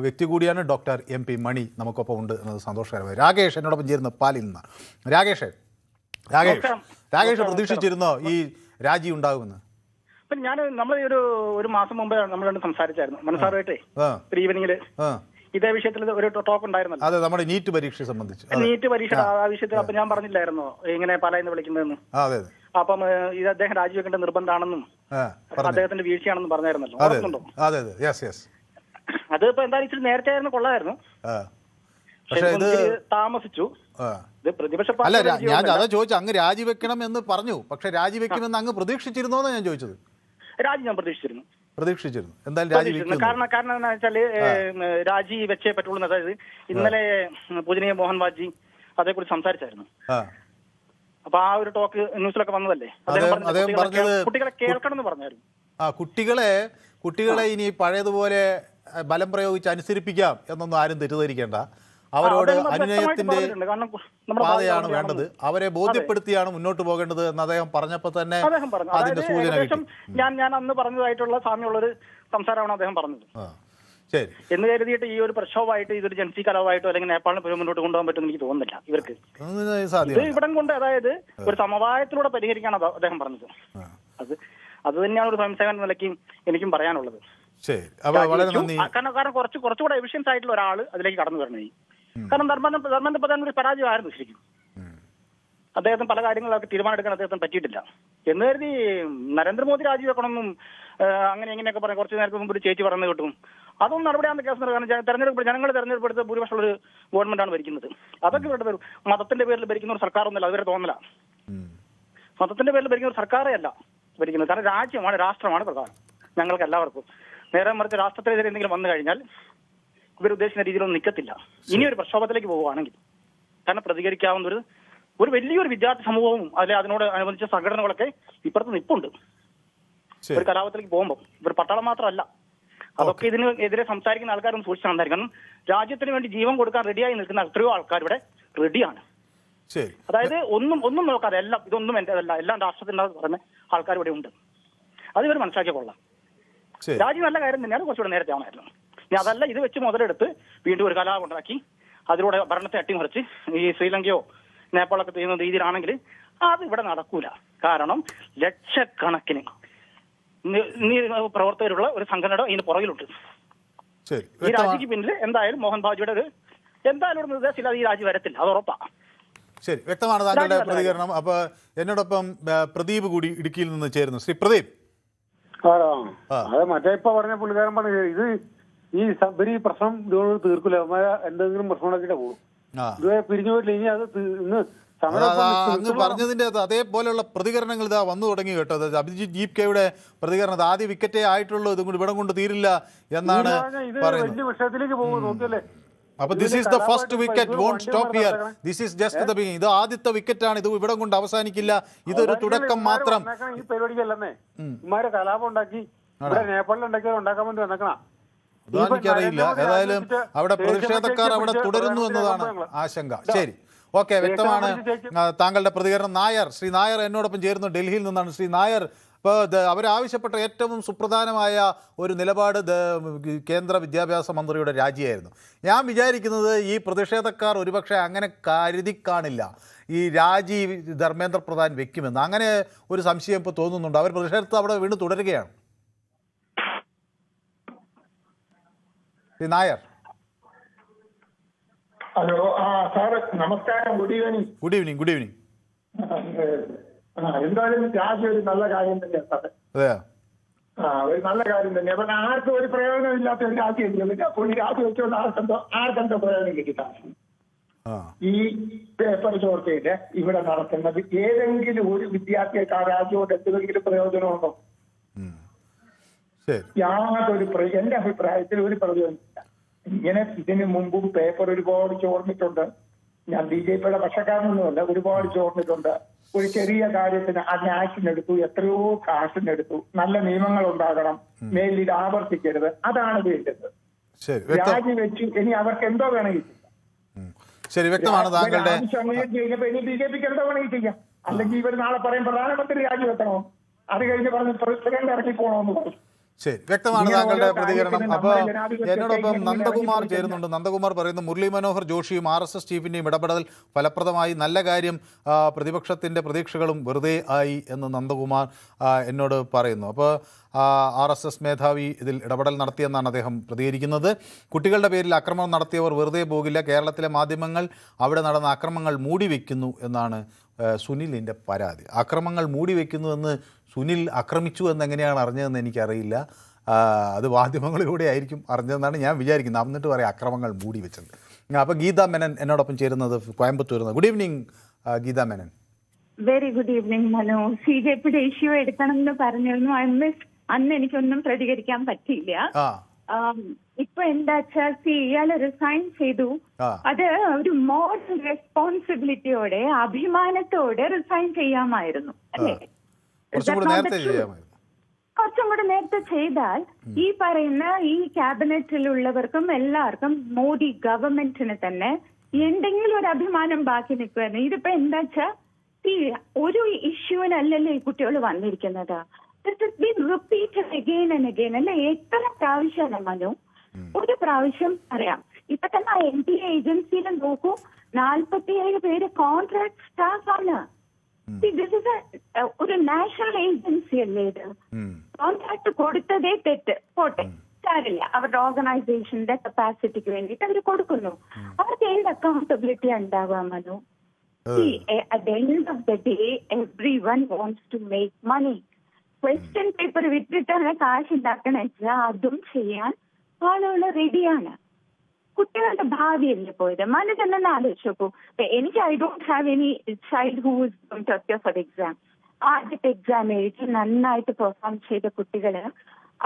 വ്യക്തി കൂടിയാണ് ഡോക്ടർ MP മണി നമുക്കൊപ്പം ഉണ്ട് എന്നത് സന്തോഷകരമായി. രാകേഷ് എന്നോടൊപ്പം ചേരുന്ന പാലിൽ നിന്ന്. രാകേഷ് പ്രതീക്ഷിച്ചിരുന്നോ ഈ രാജി ഉണ്ടാകുമെന്ന്? നമ്മൾ ഒരു മാസം മുമ്പേ നമ്മൾ സംസാരിച്ചായിരുന്നു മനസ്സാറുമായിട്ടേ ഈവനിങ്ങില് ഇതേ വിഷയത്തിൽ ഒരു ടോക്ക് ഉണ്ടായിരുന്നല്ലോ. അതെ, നമ്മുടെ നീറ്റ് പരീക്ഷയെ സംബന്ധിച്ച്. നീറ്റ് പരീക്ഷ ആ വിഷയത്തിൽ അപ്പൊ ഞാൻ പറഞ്ഞില്ലായിരുന്നോ ഇങ്ങനെ പാലായിന്ന് വിളിക്കുന്നതെന്ന്. അപ്പം ഇത് അദ്ദേഹം രാജിവെക്കേണ്ട നിർബന്ധമാണെന്നും അദ്ദേഹത്തിന്റെ വീഴ്ചയാണെന്നും പറഞ്ഞായിരുന്നല്ലോ. ഓർക്കുന്നുണ്ടോ? അത് ഇപ്പൊ എന്തായാലും ഇച്ചിരി നേരത്തെ ആയിരുന്നു കൊള്ളായിരുന്നു. പക്ഷെ ഇത് താമസിച്ചു. അല്ല, ഞാൻ അതാ ചോദിച്ചു, അങ്ങ് രാജിവെക്കണം എന്ന് പറഞ്ഞു, പക്ഷെ രാജിവെക്കുമെന്ന് അങ്ങ് പ്രതീക്ഷിച്ചിരുന്നോന്ന് ഞാൻ ചോദിച്ചത്. രാജി ഞാൻ പ്രതീക്ഷിച്ചിരുന്നു. എന്തായാലും രാജിവെക്കും. കാരണം എന്താ വെച്ചാല് രാജി വെച്ചേ പറ്റുള്ളൂ. അതായത് ഇന്നലെ പൂജനീയ മോഹൻ വാജി അതേക്കുറിച്ച് സംസാരിച്ചായിരുന്നു. അപ്പൊ ആ ഒരു ടോക്ക് ന്യൂസിലൊക്കെ വന്നതല്ലേ. അദ്ദേഹം പറഞ്ഞത് കുട്ടികളെ കേൾക്കണം എന്ന് പറഞ്ഞായിരുന്നു. കുട്ടികളെ ഇനി പഴയതുപോലെ ബലം പ്രയോഗിച്ച് അനുസരിപ്പിക്കാം എന്നൊന്നും ആരും തെറ്റിദ്ധരിക്കേണ്ട. അവരോട് അനുനയത്തിന്റെ പാതയാണ് വേണ്ടത്, അവരെ ബോധ്യപ്പെടുത്തിയാണ് മുന്നോട്ട് പോകേണ്ടത് എന്ന് അദ്ദേഹം പറഞ്ഞപ്പോ തന്നെ അതിന്റെ സൂചന കിട്ടി. ഞാൻ അന്ന് പറഞ്ഞതായിട്ടുള്ള സാമ്യമുള്ളൊരു സംസാരമാണ് അദ്ദേഹം പറഞ്ഞത്. ശരി എന്ന് കരുതിയിട്ട് ഈ ഒരു പ്രക്ഷോഭമായിട്ട് ഇതൊരു ജൻസി കലാവായിട്ടോ അല്ലെങ്കിൽ നേപ്പാളിന് മുന്നോട്ട് കൊണ്ടുപോകാൻ പറ്റുമെന്ന് എനിക്ക് തോന്നുന്നില്ല. ഇവർക്ക് ഇത് ഇവിടം കൊണ്ട് അതായത് ഒരു സമവായത്തിലൂടെ പരിഹരിക്കാണ് അദ്ദേഹം പറഞ്ഞത്. അത് തന്നെയാണ് ഒരു സ്വയംസേവന നിലയ്ക്കും എനിക്കും പറയാനുള്ളത്. കാരണം കുറച്ചുകൂടെ എഫിഷ്യൻസ് ആയിട്ടുള്ള ഒരാൾ അതിലേക്ക് കടന്നു വരണേ. കാരണം ധർമ്മേന്ദ്ര പ്രധാൻ ഒരു പരാജയമായിരുന്നു ശരിക്കും. അദ്ദേഹത്തിന് പല കാര്യങ്ങളൊക്കെ തീരുമാനമെടുക്കാൻ അദ്ദേഹത്തിന് പറ്റിയിട്ടില്ല. എന്ന് കരുതി നരേന്ദ്രമോദി രാജിവെക്കണമെന്നും അങ്ങനെ എങ്ങനെയൊക്കെ പറയാം. കുറച്ച് നേരത്തെ മുമ്പ് ഒരു ചേച്ചി പറഞ്ഞു കിട്ടും. അതൊന്നും നടപടിയാകുന്ന കേസ്. കാരണം ജനങ്ങൾ തെരഞ്ഞെടുപ്പെടുത്ത ഭൂരിപക്ഷമുള്ള ഒരു ഗവൺമെന്റാണ് ഭരിക്കുന്നത്. അതൊക്കെ ഇവരുടെ മതത്തിന്റെ പേരിൽ ഭരിക്കുന്ന ഒരു സർക്കാരൊന്നുമല്ല. അവരുടെ തോന്നല മതത്തിന്റെ പേരിൽ ഭരിക്കുന്ന ഒരു സർക്കാരേ അല്ല ഭരിക്കുന്നത്. കാരണം രാജ്യമാണ്, രാഷ്ട്രമാണ് പ്രധാനം ഞങ്ങൾക്ക് എല്ലാവർക്കും. നേരെ മറിച്ച് രാഷ്ട്രത്തിനെതിരെ എന്തെങ്കിലും വന്നു കഴിഞ്ഞാൽ ഇവരുദ്ദേശിക്കുന്ന രീതിയിലൊന്നും നിൽക്കത്തില്ല. ഇനിയൊരു പ്രക്ഷോഭത്തിലേക്ക് പോവുകയാണെങ്കിൽ കാരണം പ്രതികരിക്കാവുന്ന ഒരു വലിയൊരു വിദ്യാർത്ഥി സമൂഹവും അതിനോട് അനുബന്ധിച്ച സംഘടനകളൊക്കെ ഇപ്പുറത്ത് നിൽപ്പുണ്ട്. ഒരു കലാപത്തിലേക്ക് പോകുമ്പോൾ ഇവർ പട്ടാളം മാത്രമല്ല, അതൊക്കെ ഇതിനെതിരെ സംസാരിക്കുന്ന ആൾക്കാരും സൂക്ഷിച്ചു നന്നായിരിക്കും. കാരണം രാജ്യത്തിന് വേണ്ടി ജീവൻ കൊടുക്കാൻ റെഡിയായി നിൽക്കുന്ന എത്രയോ ആൾക്കാർ ഇവിടെ റെഡിയാണ്. അതായത് ഒന്നും നോക്കാതെ ഇതൊന്നും എന്റേതല്ല, എല്ലാം രാഷ്ട്രത്തിന്റെ പറഞ്ഞ ആൾക്കാർ ഇവിടെ ഉണ്ട്. അത് ഇവർ മനസ്സിലാക്കിയ കൊള്ളാം. രാജ്യം നല്ല കാര്യം തന്നെയാണ്, കുറച്ചുകൂടെ നേരത്തെ ആണായിരുന്നു. ഇനി അതല്ല, ഇത് വെച്ച് മുതലെടുത്ത് വീണ്ടും ഒരു കലാപം ഉണ്ടാക്കി അതിലൂടെ ഭരണത്തെ അട്ടിമറിച്ച് ഈ ശ്രീലങ്കയോ നേപ്പാളൊക്കെ ചെയ്യുന്ന രീതിയിലാണെങ്കിൽ അത് ഇവിടെ നടക്കൂല. കാരണം ലക്ഷക്കണക്കിന് പ്രവർത്തകരുള്ള ഒരു സംഘടന ഇതിന് പുറകിലുണ്ട്. ഈ രാജിക്ക് പിന്നിൽ എന്തായാലും മോഹൻ ഭാജിയുടെ എന്തായാലും ഒരു നിർദ്ദേശമില്ല, ഈ രാജി വരത്തില്ല, അത് ഉറപ്പാ. ശരി, വ്യക്തമാണ് താങ്കളുടെ പ്രതികരണം. അപ്പൊ എന്നോടൊപ്പം പ്രദീപ് കൂടി ഇടുക്കിയിൽ നിന്ന് ചേരുന്നു. ശ്രീ പ്രദീപ്. അത് മറ്റേ ഇപ്പൊ പറഞ്ഞ പുള്ളിക്കാരൻ പറഞ്ഞു ഇത് ഈ പ്രശ്നം ഇതുകൊണ്ട് തീർക്കില്ല, എന്തെങ്കിലും പ്രശ്നം ഉണ്ടാക്കിയിട്ട് പോകും. ഇത് പിരിഞ്ഞു പോയിട്ടില്ല. ഇനി അത് ഇന്ന് അങ്ങ് പറഞ്ഞതിന്റെ അതേപോലെയുള്ള പ്രതികരണങ്ങൾ ഇതാ വന്നു തുടങ്ങി കേട്ടോ. അഭിജിത്ത് ജീപ്കയുടെ പ്രതികരണം ആദ്യ വിക്കറ്റേ ആയിട്ടുള്ളൂ, ഇതും കൂടി ഇവിടം കൊണ്ട് തീരില്ല എന്നാണ് പറയുന്നത്. വലിയ വിഷയത്തിലേക്ക് പോകും നോക്കിയല്ലേ. അപ്പൊ this is the first wicket, won't stop here, this is just the beginning. ഇത് ആദ്യത്തെ വിക്കറ്റാണ്, ഇത് ഇവിടം കൊണ്ട് അവസാനിക്കില്ല, ഇതൊരു തുടക്കം മാത്രം. ഈ പരിപാടിക്കല്ലേ ഇമാരെ കലാപം ഉണ്ടാക്കി ഇവിടെ നേപ്പാളിൽ ഉണ്ടാക്കിയാൽ ഉണ്ടാക്കാൻ വേണ്ടി വന്നേക്കണ. അതെനിക്കറിയില്ല. ഏതായാലും അവിടെ പ്രതിഷേധക്കാർ അവിടെ തുടരുന്നു എന്നതാണ് ആശങ്ക. ശരി, ഓക്കെ, വ്യക്തമാണ് താങ്കളുടെ പ്രതികരണം. ശ്രീ നായർ എന്നോടൊപ്പം ചേരുന്നു ഡൽഹിയിൽ നിന്നാണ്. ശ്രീ നായർ, ഇപ്പോൾ അവരാവശ്യപ്പെട്ട ഏറ്റവും സുപ്രധാനമായ ഒരു നിലപാട് കേന്ദ്ര വിദ്യാഭ്യാസ മന്ത്രിയുടെ രാജിയായിരുന്നു. ഞാൻ വിചാരിക്കുന്നത് ഈ പ്രതിഷേധക്കാർ ഒരുപക്ഷെ അങ്ങനെ കരുതി കാണില്ല ഈ രാജി ധർമ്മേന്ദ്ര പ്രധാൻ വെക്കുമെന്ന്. അങ്ങനെ ഒരു സംശയം ഇപ്പോൾ തോന്നുന്നുണ്ട്. അവർ പ്രതിഷേധത്തെ അവിടെ വീണ്ടും തുടരുകയാണ്. ശ്രീ നായർ. ഹലോ, സാറ് നമസ്കാരം. Good evening. Good evening. എന്തായാലും രാജി ഒരു നല്ല കാര്യം തന്നെയാണ് സാറേ. ഒരു നല്ല കാര്യം തന്നെയാണ്. അപ്പൊ ആർക്കും ഒരു പ്രയോജനമില്ലാത്ത ഒരു രാജി കിട്ടില്ല. പുള്ളി രാജി വെച്ചുകൊണ്ട് ആർക്കെന്തോ പ്രയോജനം കിട്ടില്ല. ഈ പേപ്പർ ചോർച്ചയില് ഇവിടെ നടക്കുന്നത് ഏതെങ്കിലും ഒരു വിദ്യാർത്ഥിക്ക് ആ രാജ്യത്തോട് എന്തെങ്കിലും പ്രയോജനമുണ്ടോ? എന്റെ അഭിപ്രായത്തിൽ ഒരു പ്രയോജനമില്ല. ഇങ്ങനെ ഇതിനു മുമ്പും പേപ്പർ ഒരുപാട് ചോർന്നിട്ടുണ്ട്. ഞാൻ BJPയുടെ പക്ഷക്കാരനൊന്നുമല്ല, ഒരുപാട് ചോർന്നിട്ടുണ്ട്. ഒരു ചെറിയ കാര്യത്തിന് അതിന് ആക്ഷൻ എടുത്തു, എത്രയോ കാശിനെടുത്തു. നല്ല നിയമങ്ങൾ ഉണ്ടാകണം, മേലിൽ ഇത് ആവർത്തിക്കരുത്, അതാണ് വേണ്ടത്. രാജിവെച്ചു ഇനി അവർക്ക് എന്തോ വേണമെങ്കിൽ ശരി, വ്യക്തമാണ് താങ്കളുടെ കഴിഞ്ഞപ്പോ ഇനി BJP എന്താ വേണമെങ്കിൽ ചെയ്യാം. അല്ലെങ്കിൽ ഇവർ നാളെ പറയും പ്രധാനമന്ത്രി രാജിവെക്കണോ, അത് കഴിഞ്ഞ് പറഞ്ഞ് പ്രസിഡന്റ് ഇറക്കി പോകണമെന്ന് പറയും. ശരി, വ്യക്തമാണ് താങ്കളുടെ പ്രതികരണം. അപ്പോൾ എന്നോടൊപ്പം നന്ദകുമാർ ചേരുന്നുണ്ട്. നന്ദകുമാർ പറയുന്നു, മുരളി മനോഹർ ജോഷിയും RSS ചീഫിൻ്റെയും ഇടപെടൽ ഫലപ്രദമായി, നല്ല കാര്യം, പ്രതിപക്ഷത്തിൻ്റെ പ്രതീക്ഷകളും വെറുതെ ആയി എന്ന് നന്ദകുമാർ എന്നോട് പറയുന്നു. അപ്പോൾ RSS മേധാവി ഇതിൽ ഇടപെടൽ നടത്തിയെന്നാണ് അദ്ദേഹം പ്രതികരിക്കുന്നത്. കുട്ടികളുടെ പേരിൽ ആക്രമണം നടത്തിയവർ വെറുതെ പോകില്ല, കേരളത്തിലെ മാധ്യമങ്ങൾ അവിടെ നടന്ന ആക്രമങ്ങൾ മൂടിവെക്കുന്നു എന്നാണ് സുനിലിൻ്റെ പരാതി. ആക്രമങ്ങൾ മൂടിവെക്കുന്നുവെന്ന് സുനിൽ ആക്രമിച്ചു എന്നെങ്ങനെയാണ് അറിഞ്ഞതെന്ന് എനിക്കറിയില്ല. അത് മാധ്യമങ്ങളിലൂടെ ആയിരിക്കും അറിഞ്ഞതെന്നാണ് ഞാൻ വിചാരിക്കുന്നത്. എന്നിട്ട് പറയാം അക്രമങ്ങൾ മൂടി വെച്ചത്. അപ്പോൾ ഗീതാ മേനൻ എന്നോടൊപ്പം ചേരുന്നത് കോയമ്പത്തൂരിൽ നിന്ന്. Good evening Geetha Menon. Very good evening Manu. CJPയുടെ ഇഷ്യൂ എടുക്കണം എന്ന് പറഞ്ഞിരുന്നു. അന്ന് എനിക്കൊന്നും പ്രതികരിക്കാൻ പറ്റിയില്ല. ഇപ്പൊ എന്താ വെച്ചാൽ ഇയാള് റിസൈൻ ചെയ്തു. അത് ഒരു മോറൽ റെസ്പോൺസിബിലിറ്റിയോടെ അഭിമാനത്തോടെ റിസൈൻ ചെയ്യാമായിരുന്നു അല്ലേ? കുറച്ചും കൂടെ നേരത്തെ ചെയ്താൽ ഈ പറയുന്ന ഈ ക്യാബിനറ്റിലുള്ളവർക്കും എല്ലാവർക്കും മോദി ഗവൺമെന്റിന് തന്നെ എന്തെങ്കിലും ഒരു അഭിമാനം ബാക്കി നിൽക്കുമായിരുന്നു. ഇതിപ്പോ എന്താ വെച്ചാൽ ഒരു ഇഷ്യൂവിനല്ലല്ലോ ഈ കുട്ടികൾ വന്നിരിക്കുന്നത്. റിപ്പീറ്റഡ് അഗെയിൻ ആൻഡ് അഗെയിൻ അല്ലെ? എത്ര പ്രാവശ്യമാണ് മനു? ഒരു പ്രാവശ്യം പറയാം. ഇപ്പൊ തന്നെ NTA ഏജൻസിയിൽ നോക്കൂ, 47 പേര് കോൺട്രാക്ട് സ്റ്റാഫ് ആണ്. ഒരു നാഷണൽ ഏജൻസി അല്ലേ ഇത്? കോൺട്രാക്ട് കൊടുത്തതേ തെറ്റ്, പോട്ടെ സാരില്ല, അവരുടെ ഓർഗനൈസേഷന്റെ കപ്പാസിറ്റിക്ക് വേണ്ടിയിട്ട് അവർ കൊടുക്കുന്നു. അവർക്ക് എന്ത് അക്കൗണ്ടബിലിറ്റി ഉണ്ടാവുക Manu? At the end of the day, everyone wants to make money. Question paper വിറ്റിട്ടാണ് കാശ് ഉണ്ടാക്കണ വെച്ചാൽ അതും ചെയ്യാൻ ആളുകൾ റെഡിയാണ്. കുട്ടികളുടെ ഭാവിയല്ലേ പോയത്? മനു തന്നെ ആലോചിച്ച് നോക്കൂ. എനിക്ക് I don't have any child who is going to appear for the exam. ആദ്യത്തെ എക്സാം എഴുതി നന്നായിട്ട് പെർഫോം ചെയ്ത കുട്ടികള്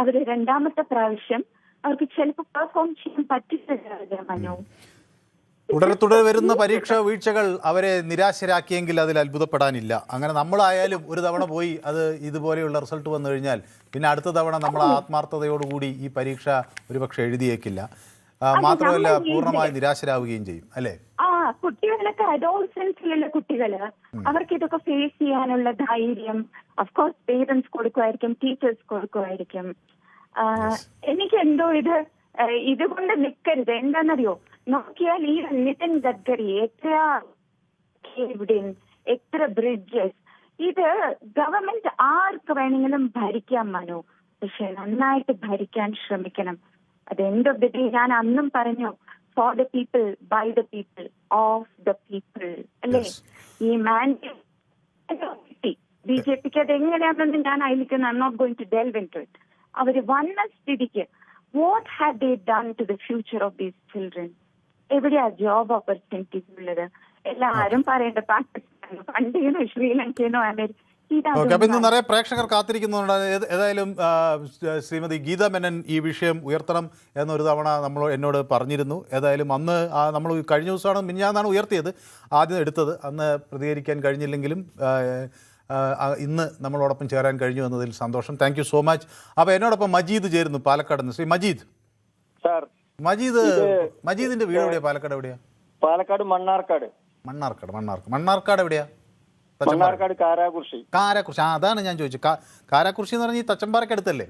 അവര് രണ്ടാമത്തെ പ്രാവശ്യം അവർക്ക് ചിലപ്പോൾ പെർഫോം ചെയ്യാൻ പറ്റില്ല മനു. തുടരെ വരുന്ന പരീക്ഷാ വീഴ്ചകൾ അവരെ നിരാശരാക്കിയെങ്കിൽ അതിൽ അത്ഭുതപ്പെടാനില്ല. അങ്ങനെ നമ്മളായാലും ഒരു തവണ പോയി അത് ഇതുപോലെയുള്ള റിസൾട്ട് വന്നു കഴിഞ്ഞാൽ പിന്നെ അടുത്ത തവണ നമ്മൾ ആത്മാർത്ഥതയോടുകൂടി ഈ പരീക്ഷ ഒരുപക്ഷെ എഴുതിയേക്കില്ല. മാത്രമല്ല പൂർണ്ണമായി നിരാശരാവുകയും ചെയ്യും അല്ലേ? കുട്ടികളൊക്കെ അഡോൾസൻസിലുള്ള കുട്ടികള് അവർക്ക് ഇതൊക്കെ ഫേസ് ചെയ്യാനുള്ള ധൈര്യം അഫ്കോഴ്സ് പേരൻസ് കൊടുക്കുമായിരിക്കും, ടീച്ചേഴ്സ് കൊടുക്കുമായിരിക്കും. എനിക്ക് എന്തോ ഇതുകൊണ്ട് നിൽക്കരുത്. എന്താണെന്നറിയോ, നോക്കിയാൽ ഈ നിതിൻ ഗഡ്കരി എത്ര ബ്രിഡ്ജസ്, ഇത് ഗവൺമെന്റ് ആർക്ക് വേണമെങ്കിലും ഭരിക്കാൻ മനു, പക്ഷെ നന്നായിട്ട് ഭരിക്കാൻ ശ്രമിക്കണം. അത് എൻഡ് ഓഫ് ദി ഡേ ഞാൻ അന്നും പറഞ്ഞു, for the people, by the people, of the people അല്ലേ? ഈ മാൻഡേറ്റ് BJPക്ക് അത് എങ്ങനെയാണെന്ന് ഞാൻ അതിലേക്ക് I am not going to delve into it. അവര് വന്ന സ്ഥിതിക്ക് what have they done to the future of these children? എവിടെയാ ജോബ് ഓപ്പർച്യൂണിറ്റീസ് ഉള്ളത്? എല്ലാരും പറയേണ്ട പാകിസ്ഥാനോ പണ്ടേനോ ശ്രീലങ്കയിനോ അപ്പൊ ഇന്ന് നിറയെ പ്രേക്ഷകർ കാത്തിരിക്കുന്നുണ്ട്. ഏതായാലും ശ്രീമതി ഗീതാ മേനൻ ഈ വിഷയം ഉയർത്തണം എന്നൊരു തവണ എന്നോട് പറഞ്ഞിരുന്നു. ഏതായാലും അന്ന് നമ്മൾ കഴിഞ്ഞ ദിവസമാണ് മിനിഞ്ഞാന്നാണ് ഉയർത്തിയത്, ആദ്യം എടുത്തത്. അന്ന് പ്രതികരിക്കാൻ കഴിഞ്ഞില്ലെങ്കിലും ഇന്ന് നമ്മളോടൊപ്പം ചേരാൻ കഴിഞ്ഞു എന്നതിൽ സന്തോഷം. Thank you so much. അപ്പോൾ എന്നോടൊപ്പം മജീദ് ചേരുന്നു പാലക്കാട് നിന്ന്. ശ്രീ മജീദ്. സാർ, മജീദിന്റെ വീട് എവിടെയാ? പാലക്കാട് എവിടെയാ? പാലക്കാട് മണ്ണാർക്കാട്. മണ്ണാർക്കാട് എവിടെയാ? മണ്ണാർക്കാട് കാരാകുർശി. അതാണ് ഞാൻ ചോദിച്ചത്. കാരാകുർശി എന്ന് പറഞ്ഞാൽ തച്ചമ്പാറയ്ക്ക് അടുത്തല്ലേ?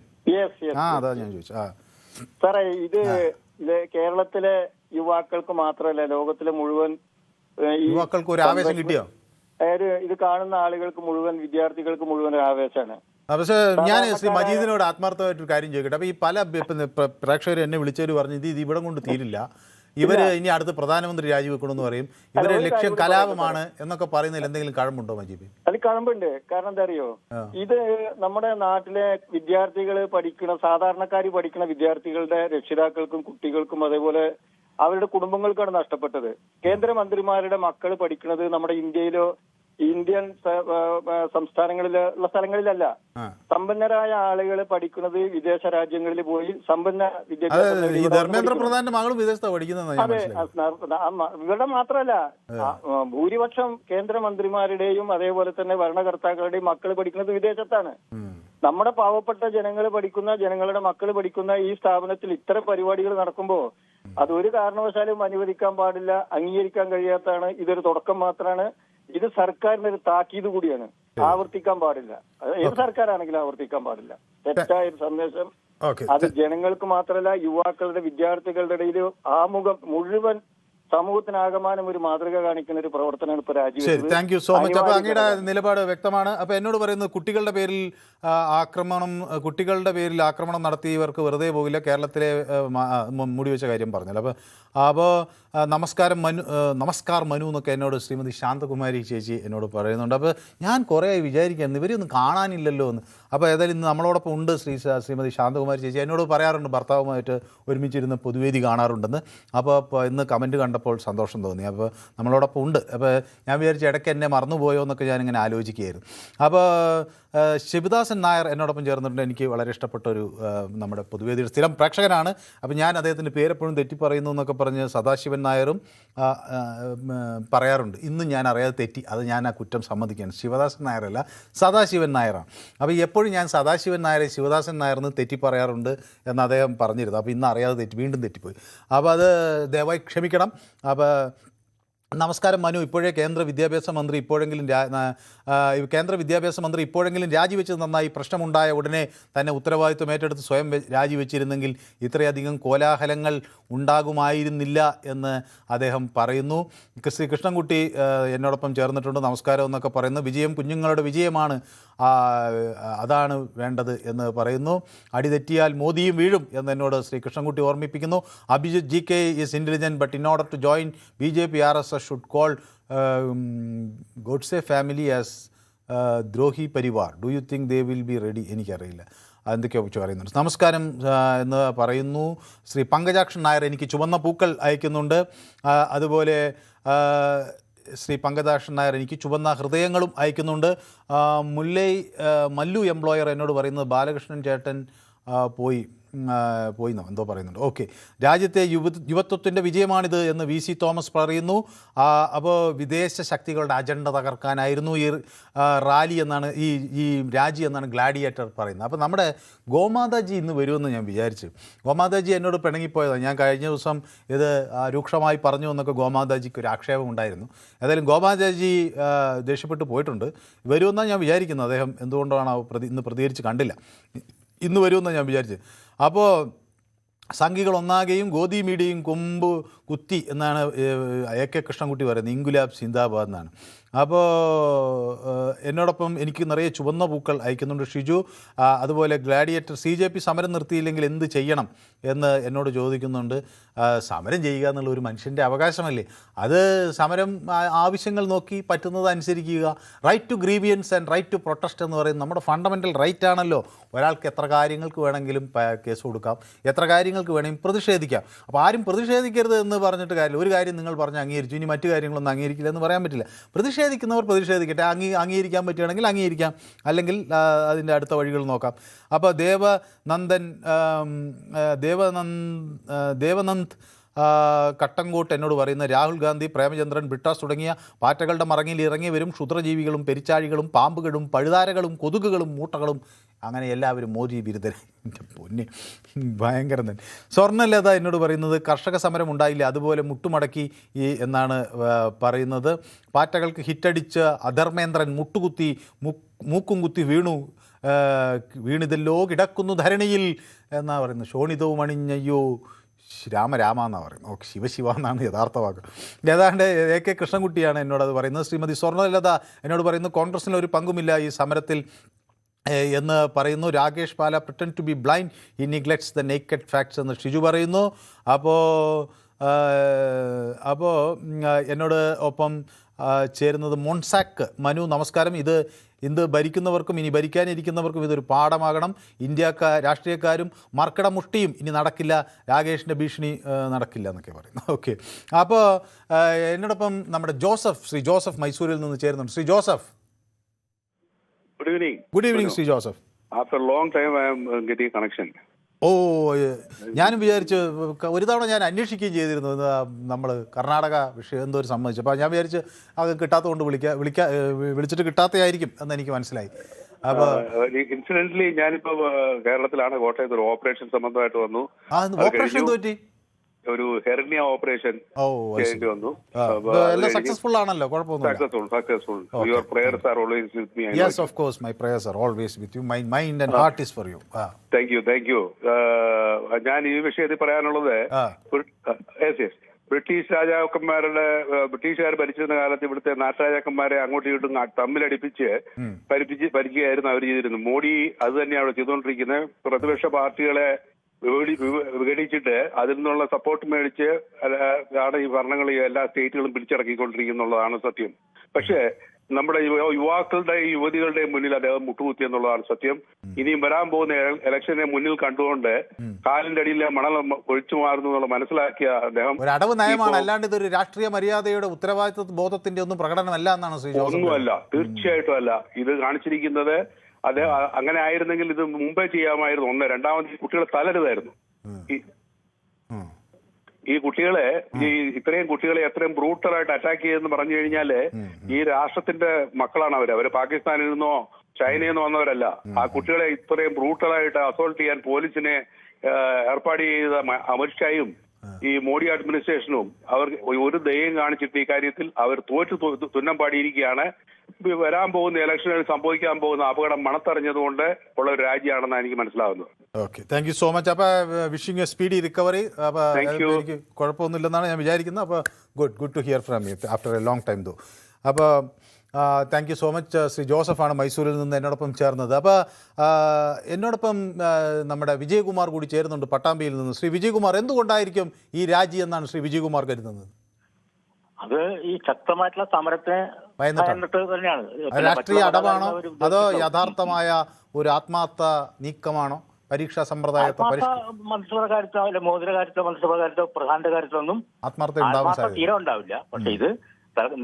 അതാ ഞാൻ ചോദിച്ചത്. സാറേ, ഇത് കേരളത്തിലെ യുവാക്കൾക്ക് മാത്രമല്ല, ലോകത്തിലെ മുഴുവൻ യുവാക്കൾക്ക് ഒരു ആവേശം കിട്ടിയോ? അതായത് ഇത് കാണുന്ന ആളുകൾക്ക് മുഴുവൻ, വിദ്യാർത്ഥികൾക്ക് മുഴുവൻ ഒരു ആവേശമാണ്. പക്ഷേ ഞാൻ ശ്രീ മജീദിനോട് ആത്മാർത്ഥമായിട്ടൊരു കാര്യം ചോദിക്കട്ടെ. അപ്പോൾ ഈ പല പ്രേക്ഷകർ എന്നെ വിളിച്ചവർ പറഞ്ഞു ഇത് ഇവിടെ കൊണ്ട് തീരില്ല, ഇവര് ഇനി അടുത്ത് പ്രധാനമന്ത്രി രാജിവെക്കണമെന്ന് പറയും, ഇവരുടെ ലക്ഷ്യം കലാപമാണ് എന്നൊക്കെ പറയുന്നതിൽ എന്തെങ്കിലും കഴമ്പുണ്ടോ മജീബ്? അത് കഴമ്പുണ്ട്. കാരണം എന്താ അറിയോ, ഇത് നമ്മുടെ നാട്ടിലെ വിദ്യാർത്ഥികൾ പഠിക്കുന്ന, സാധാരണക്കാർ പഠിക്കുന്ന വിദ്യാർത്ഥികളുടെ രക്ഷിതാക്കൾക്കും കുട്ടികൾക്കും അതേപോലെ അവരുടെ കുടുംബങ്ങൾക്കാണ് നഷ്ടപ്പെട്ടത്. കേന്ദ്രമന്ത്രിമാരുടെ മക്കൾ പഠിക്കുന്നത് നമ്മുടെ ഇന്ത്യൻ സംസ്ഥാനങ്ങളിലുള്ള സ്ഥലങ്ങളിലല്ല. സമ്പന്നരായ ആളുകൾ പഠിക്കുന്നത് വിദേശ രാജ്യങ്ങളിൽ പോയി സമ്പന്ന ധർമ്മേന്ദ്ര പ്രധാന്റെ മകളും വിദേശത്താണ് പഠിക്കുന്നത്. അതെ, ഇവിടെ മാത്രമല്ല, ഭൂരിപക്ഷം കേന്ദ്രമന്ത്രിമാരുടെയും അതേപോലെ തന്നെ ഭരണകർത്താക്കളുടെയും മക്കൾ പഠിക്കുന്നത് വിദേശത്താണ്. നമ്മുടെ പാവപ്പെട്ട ജനങ്ങളുടെ മക്കൾ പഠിക്കുന്ന ഈ സ്ഥാപനത്തിൽ ഇത്തരം പരിപാടികൾ നടക്കുമ്പോൾ അത് ഒരു കാരണവശാലും അനുവദിക്കാൻ പാടില്ല, അംഗീകരിക്കാൻ കഴിയാത്തതാണ്. ഇതൊരു തുടക്കം മാത്രമാണ്. ഇത് സർക്കാരിന്റെ ഒരു താക്കീത് കൂടിയാണ്. ആവർത്തിക്കാൻ പാടില്ല. ഏത് സർക്കാരാണെങ്കിലും ആവർത്തിക്കാൻ പാടില്ല. തെറ്റായ ഒരു സന്ദേശം അത് ജനങ്ങൾക്ക് മാത്രമല്ല, യുവാക്കളുടെ, വിദ്യാർത്ഥികളുടെ ഇടയിൽ ആമുഖം മുഴുവൻ സമൂഹത്തിനാകമാനം ഒരു മാതൃക കാണിക്കുന്ന ഒരു പ്രവർത്തനമാണ് ഇപ്പൊ രാജ്യം. Thank you so much. അപ്പൊ അങ്ങയുടെ നിലപാട് വ്യക്തമാണ്. അപ്പൊ എന്നോട് പറയുന്നത് കുട്ടികളുടെ പേരിൽ ആക്രമണം നടത്തിയവർക്ക് വെറുതെ പോകില്ല. കേരളത്തിലെ മൂടിവെച്ച കാര്യം പറഞ്ഞല്ലോ. അപ്പോൾ നമസ്കാർ മനു എന്നൊക്കെ എന്നോട് ശ്രീമതി ശാന്തകുമാരി ചേച്ചി എന്നോട് പറയുന്നുണ്ട്. അപ്പോൾ ഞാൻ കുറേ വിചാരിക്കുകയായിരുന്നു ഇവരൊന്നും കാണാനില്ലല്ലോ എന്ന്. അപ്പോൾ ഏതായാലും ഇന്ന് നമ്മളോടൊപ്പം ഉണ്ട് ശ്രീമതി ശാന്തകുമാരി ചേച്ചി. എന്നോട് പറയാറുണ്ട് ഭർത്താവുമായിട്ട് ഒരുമിച്ചിരുന്ന് പൊതുവേദി കാണാറുണ്ടെന്ന്. അപ്പോൾ ഇന്ന് കമൻറ്റ് കണ്ടപ്പോൾ സന്തോഷം തോന്നി. അപ്പോൾ നമ്മളോടൊപ്പം ഉണ്ട്. അപ്പോൾ ഞാൻ വിചാരിച്ചു ഇടയ്ക്ക് എന്നെ മറന്നുപോയോ എന്നൊക്കെ ഞാനിങ്ങനെ ആലോചിക്കുകയായിരുന്നു. അപ്പോൾ ശിവദാസൻ നായർ എന്നോടൊപ്പം ചേർന്നിട്ടുണ്ട്. എനിക്ക് വളരെ ഇഷ്ടപ്പെട്ട ഒരു നമ്മുടെ പൊതുവേദിയുടെ സ്ഥിരം പ്രേക്ഷകനാണ്. അപ്പോൾ ഞാൻ അദ്ദേഹത്തിൻ്റെ പേരെപ്പോഴും തെറ്റിപ്പറയുന്നു എന്നൊക്കെ പറഞ്ഞ് സദാശിവൻ നായരും പറയാറുണ്ട്. ഇന്നും ഞാൻ അറിയാതെ തെറ്റി. അത് ഞാൻ ആ കുറ്റം സമ്മതിക്കുകയാണ്. ശിവദാസൻ നായരല്ല, സദാശിവൻ നായരാണ്. അപ്പോൾ എപ്പോഴും ഞാൻ സദാശിവൻ നായരെ ശിവദാസൻ നായർന്ന് തെറ്റിപ്പറയാറുണ്ട് എന്ന് അദ്ദേഹം പറഞ്ഞിരുന്നു. അപ്പോൾ ഇന്ന് അറിയാതെ വീണ്ടും തെറ്റിപ്പോയി. അപ്പോൾ അത് ദയവായി ക്ഷമിക്കണം. അപ്പോൾ നമസ്കാരം മനു. ഇപ്പോഴേ കേന്ദ്ര വിദ്യാഭ്യാസ മന്ത്രി ഇപ്പോഴെങ്കിലും രാജിവെച്ചത് നന്നായി. പ്രശ്നമുണ്ടായ ഉടനെ തന്നെ ഉത്തരവാദിത്വം ഏറ്റെടുത്ത് സ്വയം രാജിവെച്ചിരുന്നെങ്കിൽ ഇത്രയധികം കോലാഹലങ്ങൾ ഉണ്ടാകുമായിരുന്നില്ല എന്ന് അദ്ദേഹം പറയുന്നു. ശ്രീ കൃഷ്ണൻകുട്ടി എന്നോടൊപ്പം ചേർന്നിട്ടുണ്ട്. നമസ്കാരം എന്നൊക്കെ പറയുന്നു. വിജയം കുഞ്ഞുങ്ങളുടെ വിജയമാണ്, അതാണ് വേണ്ടത് എന്ന് പറയുന്നു. അടിതെറ്റിയാൽ മോദിയും വീഴും എന്ന് എന്നോട് ശ്രീ കൃഷ്ണൻകുട്ടി ഓർമ്മിപ്പിക്കുന്നു. Abhijith GK is intelligent but in order to join BJP RSS should call Godse family as ദ്രോഹി പരിവാർ. Do you think they will be ready? എനിക്കറിയില്ല എന്തൊക്കെയോ വെച്ച് പറയുന്നുണ്ട്. നമസ്കാരം എന്ന് പറയുന്നു ശ്രീ പങ്കജാക്ഷൻ നായർ. എനിക്ക് ചുവന്ന പൂക്കൾ അയക്കുന്നുണ്ട്. അതുപോലെ ശ്രീ പങ്കജാക്ഷൻ നായർ എനിക്ക് ചുവന്ന ഹൃദയങ്ങളും അയക്കുന്നുണ്ട്. മല്ലു എംപ്ലോയർ എന്നോട് പറയുന്നത് ബാലകൃഷ്ണൻ ചേട്ടൻ പോയിന്നോ എന്തോ പറയുന്നുണ്ട്. ഓക്കെ, രാജ്യത്തെ യുവത്വത്തിൻ്റെ വിജയമാണിത് എന്ന് VC തോമസ് പറയുന്നു. അപ്പോൾ വിദേശ ശക്തികളുടെ അജണ്ട തകർക്കാനായിരുന്നു ഈ റാലി എന്നാണ് ഈ രാജി എന്നാണ് ഗ്ലാഡിയേറ്റർ പറയുന്നത്. അപ്പോൾ നമ്മുടെ ഗോമാതാജി ഇന്ന് വരുമെന്ന് ഞാൻ വിചാരിച്ചു. ഗോമാതാജി എന്നോട് പിണങ്ങിപ്പോയതാണ്. ഞാൻ കഴിഞ്ഞ ദിവസം ഇത് രൂക്ഷമായി പറഞ്ഞു എന്നൊക്കെ ഗോമാതാജിക്ക് ഒരു ആക്ഷേപം ഉണ്ടായിരുന്നു. ഏതായാലും ഗോമാതാജി ദേഷ്യപ്പെട്ട് പോയിട്ടുണ്ട്. വരുമെന്നാണ് ഞാൻ വിചാരിക്കുന്നത്. അദ്ദേഹം എന്തുകൊണ്ടാണ് ഇന്ന് പ്രതികരിച്ച് കണ്ടില്ല. ഇന്ന് വരുമെന്നാണ് ഞാൻ വിചാരിച്ചത്. അപ്പോൾ സംഘികൾ ഒന്നാകെയും ഗോദി മീഡിയയും കൊമ്പ് കുത്തി എന്നാണ് AK കൃഷ്ണൻകുട്ടി പറയുന്നത്. ഇൻകുലാബ് സിന്ദാബാദ് എന്നാണ്. അപ്പോൾ എന്നോടൊപ്പം എനിക്ക് നിറയെ ചുവന്ന പൂക്കൾ അയക്കുന്നുണ്ട് ഷിജു. അതുപോലെ ഗ്ലാഡിയേറ്റർ CJP സമരം നിർത്തിയില്ലെങ്കിൽ എന്ത് ചെയ്യണം എന്ന് എന്നോട് ചോദിക്കുന്നുണ്ട്. സമരം ചെയ്യുക എന്നുള്ള ഒരു മനുഷ്യൻ്റെ അവകാശമല്ലേ. അത് സമരം ആവശ്യങ്ങൾ നോക്കി പറ്റുന്നത് അനുസരിക്കുക. Right to grievance and right to protest എന്ന് പറയുന്നത് നമ്മുടെ ഫണ്ടമെൻ്റൽ റൈറ്റ് ആണല്ലോ. ഒരാൾക്ക് എത്ര കാര്യങ്ങൾക്ക് വേണമെങ്കിലും കേസ് കൊടുക്കാം, എത്ര കാര്യങ്ങൾക്ക് വേണമെങ്കിലും പ്രതിഷേധിക്കാം. അപ്പോൾ ആരും പ്രതിഷേധിക്കരുത് എന്ന് പറഞ്ഞിട്ട് കാര്യമില്ല. ഒരു കാര്യം നിങ്ങൾ പറഞ്ഞ് അംഗീകരിച്ചു, ഇനി മറ്റു കാര്യങ്ങളൊന്നും അംഗീകരിക്കില്ല എന്ന് പറയാൻ പറ്റില്ല. പ്രതിഷേധിക്കുന്നവർ പ്രതിഷേധിക്കട്ടെ. അംഗീകരിക്കാൻ പറ്റുകയാണെങ്കിൽ അംഗീകരിക്കാം, അല്ലെങ്കിൽ അതിൻ്റെ അടുത്ത വഴികൾ നോക്കാം. അപ്പോൾ ദേവനന്ദ് കട്ടങ്കോട്ട് എന്നോട് പറയുന്ന രാഹുൽ ഗാന്ധി, പ്രേമചന്ദ്രൻ, ബ്രിട്ടാസ് തുടങ്ങിയ പാറ്റകളുടെ മറങ്ങിൽ ഇറങ്ങി വരും ക്ഷുദ്രജീവികളും പെരിച്ചാഴികളും പാമ്പുകളും പഴുതാരകളും കൊതുകുകളും മൂട്ടകളും, അങ്ങനെ എല്ലാവരും മോദി ബിരുദൻ. എൻ്റെ പൊന്നെ, ഭയങ്കരം തന്നെ. സ്വർണ്ണലത എന്നോട് പറയുന്നത് കർഷക സമരം ഉണ്ടായില്ല, അതുപോലെ മുട്ടുമടക്കി എന്നാണ് പറയുന്നത്. പാറ്റകൾക്ക് ഹിറ്റടിച്ച് അധർമ്മേന്ദ്രൻ മുട്ടുകുത്തി മൂക്കും കുത്തി വീണിതല്ലോ കിടക്കുന്നു ധരണിയിൽ എന്നാ പറയുന്നത്. ശോണിതവും അണിഞ്ഞയ്യോ രാമ എന്നാണ് പറയുന്നത്. ഓക്കെ, ശിവ എന്നാണ് യഥാർത്ഥ വാക്ക്. ഏതാണ്ട് AK കൃഷ്ണൻകുട്ടിയാണ് എന്നോടത് പറയുന്നത്. ശ്രീമതി സ്വർണ്ണലത എന്നോട് പറയുന്നു കോൺഗ്രസിന് ഒരു പങ്കുമില്ല ഈ സമരത്തിൽ എന്ന് പറയുന്നു. Rakesh Pala pretend to be blind, he neglects the naked facts എന്ന് ഷിജു പറയുന്നു. അപ്പോൾ എന്നോട് ഒപ്പം ചേരുന്നത് മോൺസാക്ക് മനു. നമസ്കാരം. ഇന്ന് ഭരിക്കുന്നവർക്കും ഇനി ഭരിക്കാനിരിക്കുന്നവർക്കും ഇതൊരു പാഠമാകണം. രാഷ്ട്രീയക്കാരും മർക്കട മുഷ്ടിയും ഇനി നടക്കില്ല. രാകേഷിൻ്റെ ഭീഷണി നടക്കില്ല എന്നൊക്കെ പറയുന്നു. ഓക്കെ, അപ്പോൾ എന്നോടൊപ്പം നമ്മുടെ ശ്രീ ജോസഫ് മൈസൂരിൽ നിന്ന് ചേരുന്നുണ്ട്. Shri Joseph, Good evening, Shri Joseph. After a long time I am getting a connection. ഞാനും വിചാരിച്ചു, ഒരു തവണ ഞാൻ അന്വേഷിക്കുകയും ചെയ്തിരുന്നു നമ്മൾ കർണാടക വിഷയം എന്തോ ഒരു സംബന്ധിച്ചു. അപ്പോൾ ഞാൻ വിചാരിച്ച് അത് കിട്ടാത്തതുകൊണ്ട് വിളിച്ചിട്ട് കിട്ടാത്തതായിരിക്കും എന്ന് എനിക്ക് മനസ്സിലായി. അപ്പോൾ ഇൻസിഡന്റലി ഞാനിപ്പോൾ കേരളത്തിലാണ്, കോട്ടയത്ത് ഒരു ഓപ്പറേഷൻ സംബന്ധമായിട്ട് വന്നു. ഓപ്പറേഷൻ എന്ത് പറ്റി? ഒരു ഹെർണിയ ഓപ്പറേഷൻ ചെയ്യേണ്ടി വന്നു. സക്സസ്ഫുൾ ആണല്ലോ, successful. Your prayers are always with me. Yes, of course, my prayers are always with you. My mind and heart is for you. Thank you. ഞാൻ ഈ വിഷയത്തിൽ പറയാനുള്ളത്, ബ്രിട്ടീഷുകാർ ഭരിച്ചിരുന്ന കാലത്ത് ഇവിടുത്തെ നാട്ടുരാജാക്കന്മാരെ അങ്ങോട്ടും ഇങ്ങോട്ടും തമ്മിലടിപ്പിച്ച് ഭരിക്കുകയായിരുന്നു അവർ ചെയ്തിരുന്നത്. മോഡി അത് തന്നെയാണ് ചെയ്തുകൊണ്ടിരിക്കുന്നത്. പ്രതിപക്ഷ പാർട്ടികളെ വിഘടിച്ചിട്ട് അതിൽ നിന്നുള്ള സപ്പോർട്ട് മേടിച്ച് ആണ് ഈ ഭരണങ്ങൾ എല്ലാ സ്റ്റേറ്റുകളും പിടിച്ചടക്കിക്കൊണ്ടിരിക്കുന്നുള്ളതാണ് സത്യം. പക്ഷേ നമ്മുടെ യുവാക്കളുടെയും യുവതികളുടെയും മുന്നിൽ അദ്ദേഹം മുട്ടുകുത്തി എന്നുള്ളതാണ് സത്യം. ഇനിയും വരാൻ പോകുന്ന ഇലക്ഷനെ മുന്നിൽ കണ്ടുകൊണ്ട് കാലിന്റെ അടിയിലെ മണൽ ഒഴിച്ചു മാറുന്നു എന്നുള്ള മനസ്സിലാക്കിയ അദ്ദേഹം ഒരു അടവ് നയമാണ്, അല്ലാണ്ട് ഇതൊരു രാഷ്ട്രീയ മര്യാദയുടെ ഉത്തരവാദിത്വ ബോധത്തിന്റെ ഒന്നും പ്രകടനമല്ല എന്നാണ് ശ്രീ ജോസഫ്. ഒന്നുമല്ല, തീർച്ചയായിട്ടും അല്ല. ഇത് കാണിച്ചിരിക്കുന്നത് അത് അങ്ങനെ ആയിരുന്നെങ്കിൽ ഇത് മുമ്പേ ചെയ്യാമായിരുന്നു. ഒന്ന്, രണ്ടാമത് ഈ കുട്ടികളെ തളരുതായിരുന്നു. ഈ കുട്ടികളെ ഇത്രയും കുട്ടികളെ എത്രയും ബ്രൂട്ടലായിട്ട് അറ്റാക്ക് ചെയ്തെന്ന് പറഞ്ഞു കഴിഞ്ഞാല് ഈ രാഷ്ട്രത്തിന്റെ മക്കളാണ് അവര് പാകിസ്ഥാനിൽ നിന്നോ ചൈനയിൽ നിന്നോ വന്നവരല്ല. ആ കുട്ടികളെ ഇത്രയും ബ്രൂട്ടലായിട്ട് അസോൾട്ട് ചെയ്യാൻ പോലീസിനെ ഏർപ്പാട് ചെയ്ത അമിത്ഷായും ഈ മോഡി അഡ്മിനിസ്ട്രേഷനും അവർ ഒരു ദയം കാണിച്ചിട്ട് ഈ കാര്യത്തിൽ അവർ തുന്നം പാടിയിരിക്കുകയാണ്. വരാൻ പോകുന്ന ഇലക്ഷനിൽ സംഭവിക്കാൻ പോകുന്ന അപകടം മണത്തറിഞ്ഞതുകൊണ്ട് ഉള്ള ഒരു രാജ്യമാണെന്നാണ് എനിക്ക് മനസ്സിലാവുന്നത്. Okay, thank you so much. അപ്പൊ വിഷിംഗ് എ സ്പീഡി റിക്കവറി. അപ്പൊ എനിക്ക് കുഴപ്പമൊന്നുമില്ലെന്നാണ് ഞാൻ വിചാരിക്കുന്നത്. അപ്പോൾ good to hear from you after a long time though. അപ്പോൾ thank you so much. Shri ജോസഫാണ് മൈസൂരിൽ നിന്ന് എന്നോടൊപ്പം ചേർന്നത്. അപ്പോൾ എന്നോടൊപ്പം നമ്മുടെ വിജയകുമാർ കൂടി ചേരുന്നുണ്ട് പട്ടാമ്പിയിൽ നിന്ന്. ശ്രീ വിജയകുമാർ, എന്തുകൊണ്ടായിരിക്കും ഈ രാജി എന്നാണ് ശ്രീ വിജയകുമാർ കരുതുന്നത്? അത് ഈ ശക്തമായിട്ടുള്ള സമരത്തെ തന്നെയാണ്. രാഷ്ട്രീയ അടവാണോ അതോ യഥാർത്ഥമായ ഒരു ആത്മാർത്ഥ നീക്കമാണോ? പരീക്ഷാ സമ്പ്രദായത്തെ മന്ത്രിസഭ കാര്യത്തോ അല്ലെ മോദിയുടെ കാര്യത്തോ മന്ത്രിസഭ കാര്യത്തോ പ്രധാനന്റെ കാര്യത്തൊന്നും ആത്മാർത്ഥ തീരെ ഉണ്ടാവില്ല. പക്ഷെ ഇത്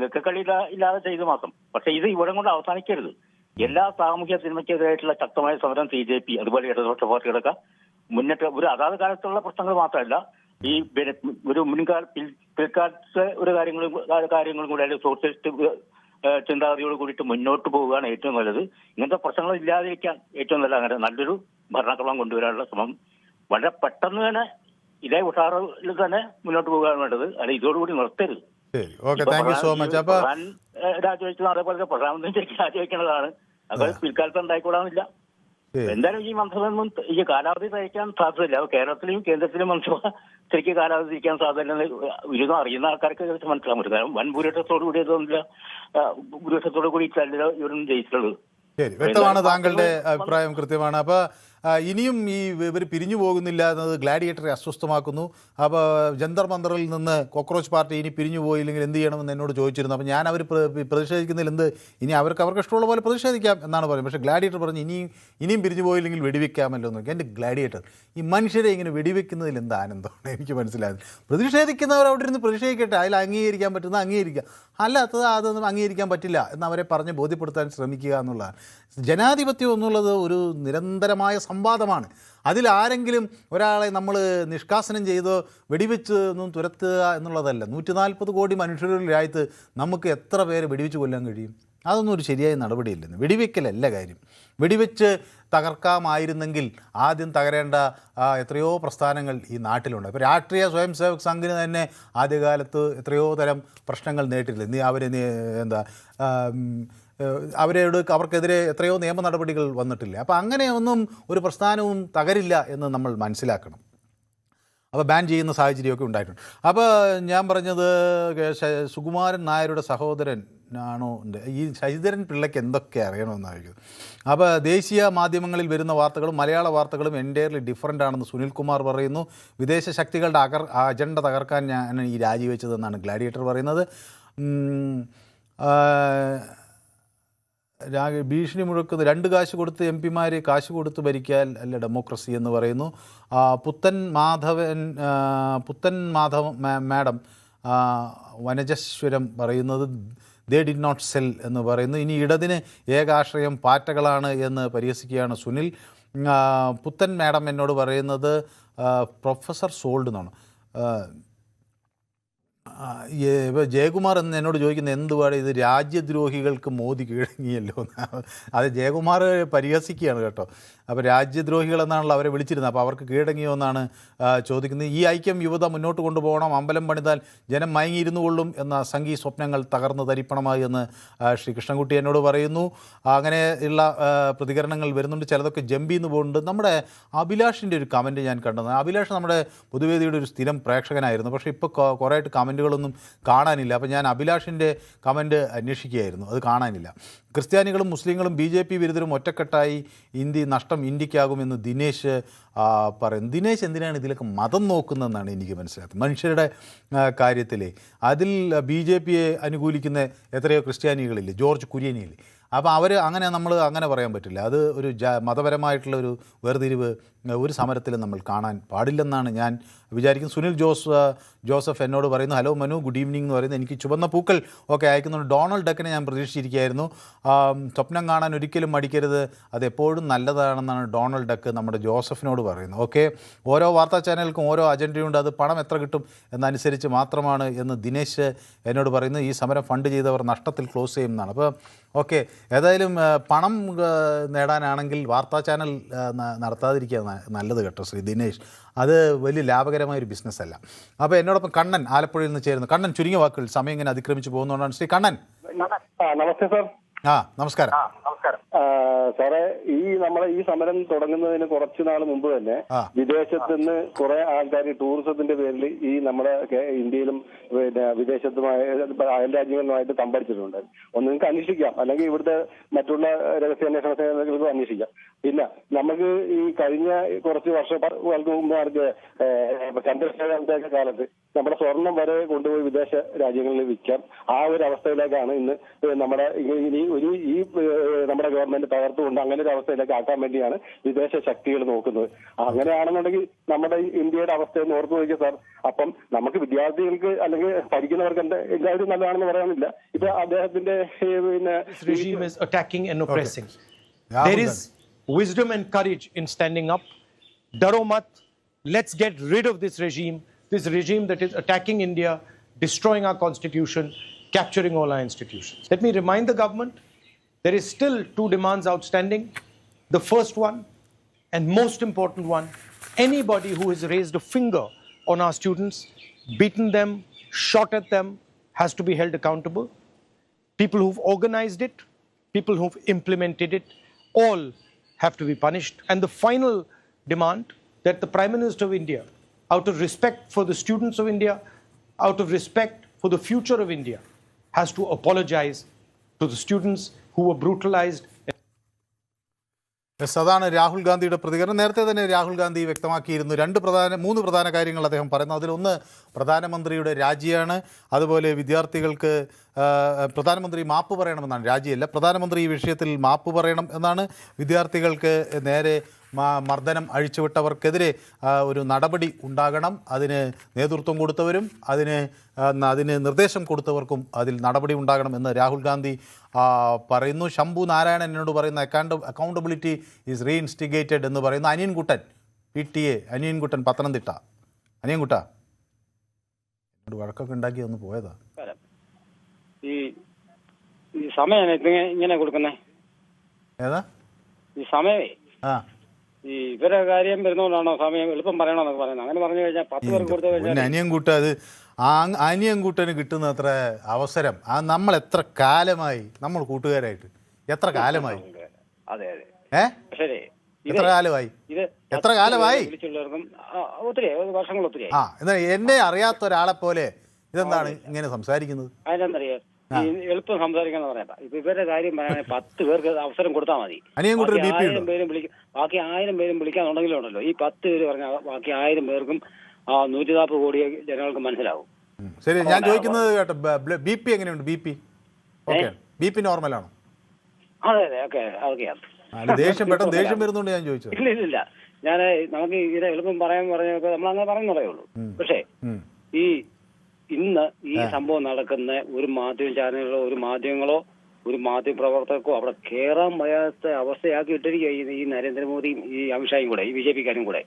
നിൽക്കക്കളി ഇല്ലാതെ ചെയ്ത് മാത്രം. പക്ഷെ ഇത് ഇവിടെ കൊണ്ട് അവസാനിക്കരുത്. എല്ലാ സാമൂഹ്യ സിനിമയ്ക്കെതിരായിട്ടുള്ള ശക്തമായ സമരം CJP അതുപോലെ ഇടതുപക്ഷ പാർട്ടികളൊക്കെ മുന്നേറ്റ ഒരു അതാത് കാലത്തുള്ള പ്രശ്നങ്ങൾ മാത്രമല്ല, ഈ ഒരു പിൽക്കാലത്തെ ഒരു കാര്യങ്ങളും കൂടെ അല്ലെങ്കിൽ സോഷ്യലിസ്റ്റ് ചിന്താഗതിയോട് കൂടിയിട്ട് മുന്നോട്ട് പോവുകയാണ് ഏറ്റവും നല്ലത്. ഇങ്ങനത്തെ പ്രശ്നങ്ങൾ ഇല്ലാതിരിക്കാൻ ഏറ്റവും നല്ല അങ്ങനെ നല്ലൊരു ഭരണക്രമം കൊണ്ടുവരാനുള്ള ശ്രമം വളരെ പെട്ടെന്ന് തന്നെ ഇതേ ഉഷാറിൽ തന്നെ മുന്നോട്ട് പോവുകയാണ് വേണ്ടത്. അല്ല ഇതോടുകൂടി നിർത്തരുത്. രാജിവെച്ചത് അതേപോലെ പ്രധാനമന്ത്രി രാജിവെക്കേണ്ടതാണ്. അത് പിൽക്കാലത്ത് ഉണ്ടായിക്കൂടാന്നില്ല. എന്തായാലും ഈ മന്ത്രിസഭയൊന്നും ഈ കാലാവധി തയ്ക്കാൻ സാധ്യതയില്ല. കേരളത്തിലും കേന്ദ്രത്തിലും മന്ത്രിസഭ ശരിക്കും കാലാവധി തിരിക്കാൻ സാധ്യതയില്ലെന്ന് വിരുദ്ധം അറിയുന്ന ആൾക്കാർക്ക് മനസ്സിലാൻ പറ്റും. കാരണം വൻ ഭൂരിപക്ഷത്തോടു കൂടി ഇതൊന്നുമില്ല, ഭൂരിപക്ഷത്തോടു കൂടി ഇവരൊന്നും ജയിച്ചിട്ടുള്ളത്. ശരി, വ്യക്തമാണ്. താങ്കളുടെ അഭിപ്രായം കൃത്യമാണ്. അപ്പോൾ ഇനിയും ഈ ഇവർ പിരിഞ്ഞു പോകുന്നില്ല എന്നത് ഗ്ലാഡിയേറ്ററെ അസ്വസ്ഥമാക്കുന്നു. അപ്പോൾ ജന്തർ മന്ദറിൽ നിന്ന് കോക്രോച്ച് പാർട്ടി ഇനി പിരിഞ്ഞു പോയില്ലെങ്കിൽ എന്ത് ചെയ്യണമെന്ന് എന്നോട് ചോദിച്ചിരുന്നു. അപ്പോൾ ഞാൻ അവർ പ്രതിഷേധിക്കുന്നതിൽ എന്ത്, ഇനി അവർക്ക് ഇഷ്ടമുള്ള പോലെ പ്രതിഷേധിക്കാം എന്നാണ് പറയുന്നത്. പക്ഷേ ഗ്ലാഡിയേറ്റർ പറഞ്ഞു ഇനിയും പിരിഞ്ഞു പോയില്ലെങ്കിൽ വെടിവെക്കാമല്ലോ എന്ന്. എൻ്റെ ഗ്ലാഡിയേറ്റർ, ഈ മനുഷ്യരെ ഇങ്ങനെ വെടിവെക്കുന്നതിൽ എന്ത് ആനന്ദമാണ് എനിക്ക് മനസ്സിലായത്. പ്രതിഷേധിക്കുന്നവർ അവിടെ ഇരുന്ന് പ്രതിഷേധിക്കട്ടെ, അതിൽ അംഗീകരിക്കാൻ പറ്റുന്ന അംഗീകരിക്കുക, അല്ലാത്തത് അതൊന്നും അംഗീകരിക്കാൻ പറ്റില്ല എന്നവരെ പറഞ്ഞ് ബോധ്യപ്പെടുത്താൻ ശ്രമിക്കുക എന്നുള്ളതാണ്. ജനാധിപത്യം എന്നുള്ളത് ഒരു നിരന്തരമായ സംവാദമാണ്. അതിലാരെങ്കിലും ഒരാളെ നമ്മൾ നിഷ്കാസനം ചെയ്തോ വെടിവെച്ച് ഒന്നും തുരത്തുക എന്നുള്ളതല്ല. 140 കോടി മനുഷ്യരുടെ രാജ്യത്ത് നമുക്ക് എത്ര പേരെ വെടിവെച്ച് കൊല്ലാൻ കഴിയും? അതൊന്നും ഒരു ശരിയായ നടപടിയില്ലെന്ന്. വെടിവെക്കലല്ല കാര്യം. വെടിവെച്ച് തകർക്കാമായിരുന്നെങ്കിൽ ആദ്യം തകരേണ്ട എത്രയോ പ്രസ്ഥാനങ്ങൾ ഈ നാട്ടിലുണ്ട്. ഇപ്പോൾ രാഷ്ട്രീയ സ്വയം സേവക് സംഘിന് തന്നെ ആദ്യകാലത്ത് എത്രയോ തരം പ്രശ്നങ്ങൾ നേരിട്ടില്ല. അവർക്കെതിരെ എത്രയോ നിയമ നടപടികൾ വന്നിട്ടില്ല. അപ്പോൾ അങ്ങനെയൊന്നും ഒരു പ്രസ്ഥാനവും തകരില്ല എന്ന് നമ്മൾ മനസ്സിലാക്കണം. അപ്പോൾ ബാൻ ചെയ്യുന്ന സാഹചര്യമൊക്കെ ഉണ്ടായിട്ടുണ്ട്. അപ്പോൾ ഞാൻ പറഞ്ഞത് സുകുമാരൻ നായരുടെ സഹോദരൻ ആണോ ഈ ശശിധരൻ പിള്ളയ്ക്ക് എന്തൊക്കെ അറിയണമെന്നായിരിക്കും. അപ്പോൾ ദേശീയ മാധ്യമങ്ങളിൽ വരുന്ന വാർത്തകളും മലയാള വാർത്തകളും എൻറ്റയർലി ഡിഫറൻ്റ് ആണെന്ന് സുനിൽകുമാർ പറയുന്നു. വിദേശ ശക്തികളുടെ അജണ്ട തകർക്കാൻ ഞാൻ ഈ രാജിവെച്ചതെന്നാണ് ഗ്ലാഡിയേറ്റർ പറയുന്നത്. ഭീഷണി മുഴക്കുന്ന 2 കാശ് കൊടുത്ത് MP-മാർ കാശ് കൊടുത്ത് ഭരിക്കാൻ അല്ല ഡെമോക്രസി എന്ന് പറയുന്നു. പുത്തൻ മാധവ മാഡം വനജശ്വരം പറയുന്നത് ദേ ഡിഡ് നോട്ട് സെൽ എന്ന് പറയുന്നു. ഇനി ഇടതിന് ഏകാശ്രയം പാറ്റകളാണ് എന്ന് പരിഹസിക്കുകയാണ് സുനിൽ. പുത്തൻ മാഡം എന്നോട് പറയുന്നത് പ്രൊഫസർ സോൾഡ് എന്നാണ്. ഇപ്പോൾ ജയകുമാർ എന്ന് എന്നോട് ചോദിക്കുന്നത് എന്തുവാണ് ഇത്, രാജ്യദ്രോഹികൾക്ക് മോദി കീഴടങ്ങിയല്ലോ. അത് ജയകുമാർ പരിഹസിക്കുകയാണ് കേട്ടോ. അപ്പോൾ രാജ്യദ്രോഹികൾ എന്നാണല്ലോ അവരെ വിളിച്ചിരുന്നത്, അപ്പോൾ അവർക്ക് കീഴടങ്ങിയോ എന്നാണ് ചോദിക്കുന്നത്. ഈ ഐക്യം യുവത മുന്നോട്ട് കൊണ്ടുപോകണം, അമ്പലം പണിതാൽ ജനം മയങ്ങിയിരുന്നു കൊള്ളും എന്ന സംഘീ സ്വപ്നങ്ങൾ തകർന്ന് തരിപ്പണമായി എന്ന് ശ്രീ കൃഷ്ണൻകുട്ടി എന്നോട് പറയുന്നു. അങ്ങനെയുള്ള പ്രതികരണങ്ങൾ വരുന്നുണ്ട്, ചിലതൊക്കെ ജമ്പിന്ന് പോകുന്നുണ്ട്. നമ്മുടെ അഭിലാഷിൻ്റെ ഒരു കമൻറ്റ് ഞാൻ കണ്ടത്. അഭിലാഷ് നമ്മുടെ പൊതുവേദിയുടെ ഒരു സ്ഥിരം പ്രേക്ഷകനായിരുന്നു, പക്ഷേ ഇപ്പോൾ കുറേയായിട്ട് കമൻറ്റുകളൊന്നും കാണാനില്ല. അപ്പോൾ ഞാൻ അഭിലാഷിൻ്റെ കമൻറ്റ് അന്വേഷിക്കുകയായിരുന്നു, അത് കാണാനില്ല. ക്രിസ്ത്യാനികളും മുസ്ലിങ്ങളും BJP വിരുദ്ധരും ഒറ്റക്കെട്ടായി നഷ്ടം ഇന്ത്യക്കാകുമെന്ന് ദിനേശ് പറയുന്നു. ദിനേശ് എന്തിനാണ് ഇതിലൊക്കെ മതം നോക്കുന്നതെന്നാണ് എനിക്ക് മനസ്സിലാക്കുന്നത്. മനുഷ്യരുടെ കാര്യത്തിൽ അതിൽ BJPയെ അനുകൂലിക്കുന്ന എത്രയോ ക്രിസ്ത്യാനികളില്ലേ, ജോർജ് കുര്യനില്ലേ. അപ്പോൾ അവർ നമ്മൾ അങ്ങനെ പറയാൻ പറ്റില്ല. അത് ഒരു മതപരമായിട്ടുള്ള ഒരു വേർതിരിവ് ഒരു സമരത്തിലും നമ്മൾ കാണാൻ പാടില്ലെന്നാണ് ഞാൻ വിചാരിക്കുന്നത്. സുനിൽ ജോസഫ് എന്നോട് പറയുന്നു, ഹലോ മനു, ഗുഡ് ഈവനിങ് എന്ന് പറയുന്നത്. എനിക്ക് ചുവന്ന പൂക്കൾ ഒക്കെ അയക്കുന്നുണ്ട്. ഡൊണാൾഡ് ഡക്കിനെ ഞാൻ പ്രതീക്ഷിച്ചിരിക്കുകയായിരുന്നു. സ്വപ്നം കാണാൻ ഒരിക്കലും മടിക്കരുത്, അത് എപ്പോഴും നല്ലതാണെന്നാണ് ഡൊണാൾഡ് ഡക്ക് നമ്മുടെ ജോസഫിനോട് പറയുന്നത്. ഓക്കെ, ഓരോ വാർത്താ ചാനലുകൾക്കും ഓരോ അജണ്ടയുണ്ട്, അത് പണം എത്ര കിട്ടും എന്നനുസരിച്ച് മാത്രമാണ് എന്ന് ദിനേശ് എന്നോട് പറയുന്നു. ഈ സമരം ഫണ്ട് ചെയ്തവർ നഷ്ടത്തിൽ ക്ലോസ് ചെയ്യുമെന്നാണ്. അപ്പോൾ ഓക്കെ, ഏതായാലും പണം നേടാനാണെങ്കിൽ വാർത്താ ചാനൽ നടത്താതിരിക്കുക നല്ലത് കേട്ടോ ശ്രീ ദിനേശ്. അത് വലിയ ലാഭകരമായൊരു ബിസിനസ്സല്ല. അപ്പോൾ എന്നോടൊപ്പം കണ്ണൻ ആലപ്പുഴയിൽ നിന്ന് ചേരുന്നു. കണ്ണൻ, ചുരുങ്ങിയ വാക്കുകൾ, സമയം ഇങ്ങനെ അതിക്രമിച്ച് പോകുന്നതുകൊണ്ടാണ്. ശ്രീ കണ്ണൻ. നമസ്തേ സാർ. നമസ്കാരം. സാറേ, നമ്മളെ ഈ സമരം തുടങ്ങുന്നതിന് കുറച്ചു നാൾ മുമ്പ് തന്നെ വിദേശത്ത് നിന്ന് കുറെ ആൾക്കാർ ടൂറിസത്തിന്റെ പേരിൽ ഈ നമ്മുടെ ഇന്ത്യയിലും പിന്നെ വിദേശത്തുമായ അയൽ രാജ്യങ്ങളുമായിട്ട് തമ്പടിച്ചിട്ടുണ്ട്. ഒന്ന് നിങ്ങൾക്ക് അന്വേഷിക്കാം, അല്ലെങ്കിൽ ഇവിടുത്തെ മറ്റുള്ള രഹസ്യാന്വേഷണ സേനകൾക്കും അന്വേഷിക്കാം. പിന്നെ നമുക്ക് ഈ കഴിഞ്ഞ കുറച്ച് വർഷങ്ങൾക്ക് മുമ്പ് ചന്ദ്രശേഖരന്റെ കാലത്ത് നമ്മുടെ സ്വർണം വരെ കൊണ്ടുപോയി വിദേശ രാജ്യങ്ങളിൽ വിൽക്കാം. ആ ഒരു അവസ്ഥയിലേക്കാണ് ഇന്ന് നമ്മുടെ നമ്മുടെ ഗവൺമെന്റ് തകർത്തുകൊണ്ട് അങ്ങനെ ഒരു അവസ്ഥയിലേക്ക് ആക്കാൻ വേണ്ടിയാണ് വിദേശ ശക്തികൾ നോക്കുന്നത്. അങ്ങനെയാണെന്നുണ്ടെങ്കിൽ നമ്മുടെ ഇന്ത്യയുടെ അവസ്ഥയെന്ന് ഓർത്തു നോക്കിയ സാർ. അപ്പം നമുക്ക് വിദ്യാർത്ഥികൾക്ക് അല്ലെങ്കിൽ പഠിക്കുന്നവർക്ക് എല്ലാവരും നല്ലതാണെന്ന് പറയാനില്ല. ഇപ്പൊ അദ്ദേഹത്തിന്റെ There is wisdom and courage in standing up. Daro mat, let's get rid of this regime that is attacking India, destroying our constitution, capturing all our institutions. Let me remind the government, there is still 2 demands outstanding. The first one, and most important one, anybody who has raised a finger on our students, beaten them, shot at them, has to be held accountable. People who've organized it, people who've implemented it, all have to be punished. And the final demand, that the Prime Minister of India, out of respect for the students of India, out of respect for the future of India, has to apologize to the students who were brutalized. അതാണ് രാഹുൽ ഗാന്ധിയുടെ പ്രതികരണം. നേരത്തെ തന്നെ രാഹുൽ ഗാന്ധി വ്യക്തമാക്കിയിരുന്നു 3 പ്രധാന കാര്യങ്ങൾ അദ്ദേഹം പറയുന്നു. അതിലൊന്ന് പ്രധാനമന്ത്രിയുടെ രാജിയാണ്. അതുപോലെ വിദ്യാർത്ഥികൾക്ക് പ്രധാനമന്ത്രി മാപ്പ് പറയണമെന്നാണ്, രാജിയല്ല, പ്രധാനമന്ത്രി ഈ വിഷയത്തിൽ മാപ്പ് പറയണം എന്നാണ്. വിദ്യാർത്ഥികൾക്ക് നേരെ മർദ്ദനം അഴിച്ചുവിട്ടവർക്കെതിരെ ഒരു നടപടി ഉണ്ടാകണം. അതിന് നേതൃത്വം കൊടുത്തവരും അതിന് നിർദ്ദേശം കൊടുത്തവർക്കും അതിൽ നടപടി ഉണ്ടാകണം എന്ന് രാഹുൽ ഗാന്ധി പറയുന്നു. ശംഭു നാരായണൻ എന്നോട് പറയുന്ന അക്കൗണ്ടബിലിറ്റി ഈസ് റീഇൻസ്റ്റിഗേറ്റഡ് എന്ന് പറയുന്ന അനിയൻകുട്ടൻ PTA, അനിയൻകുട്ടൻ പത്തനംതിട്ട. അനിയൻകുട്ട എന്നോട് വഴക്കൊക്കെ ഉണ്ടാക്കി ഒന്ന് പോയതാ. ഈ സമയം ഇങ്ങനെ കൊടുക്കുന്നേ ഏതാ ഈ സമയമേ ഈ ഇവരെ കാര്യം വരുന്നോണ്ടാണോ സമയം എളുപ്പം പറയണമെന്നൊക്കെ പറയുന്നത്? അങ്ങനെ പറഞ്ഞു കഴിഞ്ഞാൽ 10 പേർക്ക് കൊടുത്തു കഴിഞ്ഞാൽ അനിയൻകുട്ട, അത് അനിയൻകുട്ടന് കിട്ടുന്ന അത്ര അവസരം നമ്മൾ എത്ര കാലമായി, നമ്മൾ കൂട്ടുകാരായിട്ട് എത്ര കാലമായി? അതെ അതെ ശരി. എത്ര കാലമായി ഒത്തിരി വർഷങ്ങൾ ഒത്തിരി. എന്നാ എന്നെ അറിയാത്ത ഒരാളെ പോലെ ഇതെന്താണ് ഇങ്ങനെ സംസാരിക്കുന്നത്? അതിനെന്തറിയാം, എളുപ്പം സംസാരിക്കാന്ന് പറയാം. ഇപ്പൊ ഇവരുടെ കാര്യം പറയാൻ 10 പേർക്ക് അവസരം കൊടുത്താൽ മതി. 1000 പേരും വിളിക്കും, ബാക്കി 1000 പേരും വിളിക്കാന്നുണ്ടെങ്കിലുണ്ടല്ലോ ഈ 10 പേര് പറഞ്ഞാൽ ബാക്കി 1000 പേർക്കും 140 കോടി ജനങ്ങൾക്ക് മനസ്സിലാവും. ശരി, ഞാൻ ചോദിക്കുന്നത് കേട്ടോ, BP എങ്ങനെയുണ്ട്? BP നോർമലാണോ? അതെ അതെ ഓക്കെ ഓക്കെയാണ്. ദേഷ്യം വരുന്നുണ്ട് ഞാൻ ചോദിച്ചത്. ഇല്ല ഞാൻ നമുക്ക് ഇത് എളുപ്പം പറഞ്ഞൊക്കെ നമ്മൾ അങ്ങനെ പറയുന്നതേ ഉള്ളൂ. പക്ഷേ ഇന്ന് ഈ സംഭവം നടക്കുന്ന ഒരു മാധ്യമ ചാനലുകളോ ഒരു മാധ്യമപ്രവർത്തകർക്കോ അവിടെ കയറാൻ വയ്യാത്ത അവസ്ഥയാക്കി ഇട്ടിരിക്കുക ഈ നരേന്ദ്രമോദിയും ഈ അമിത്ഷായും കൂടെ, ഈ BJPക്കാരും കൂടെ.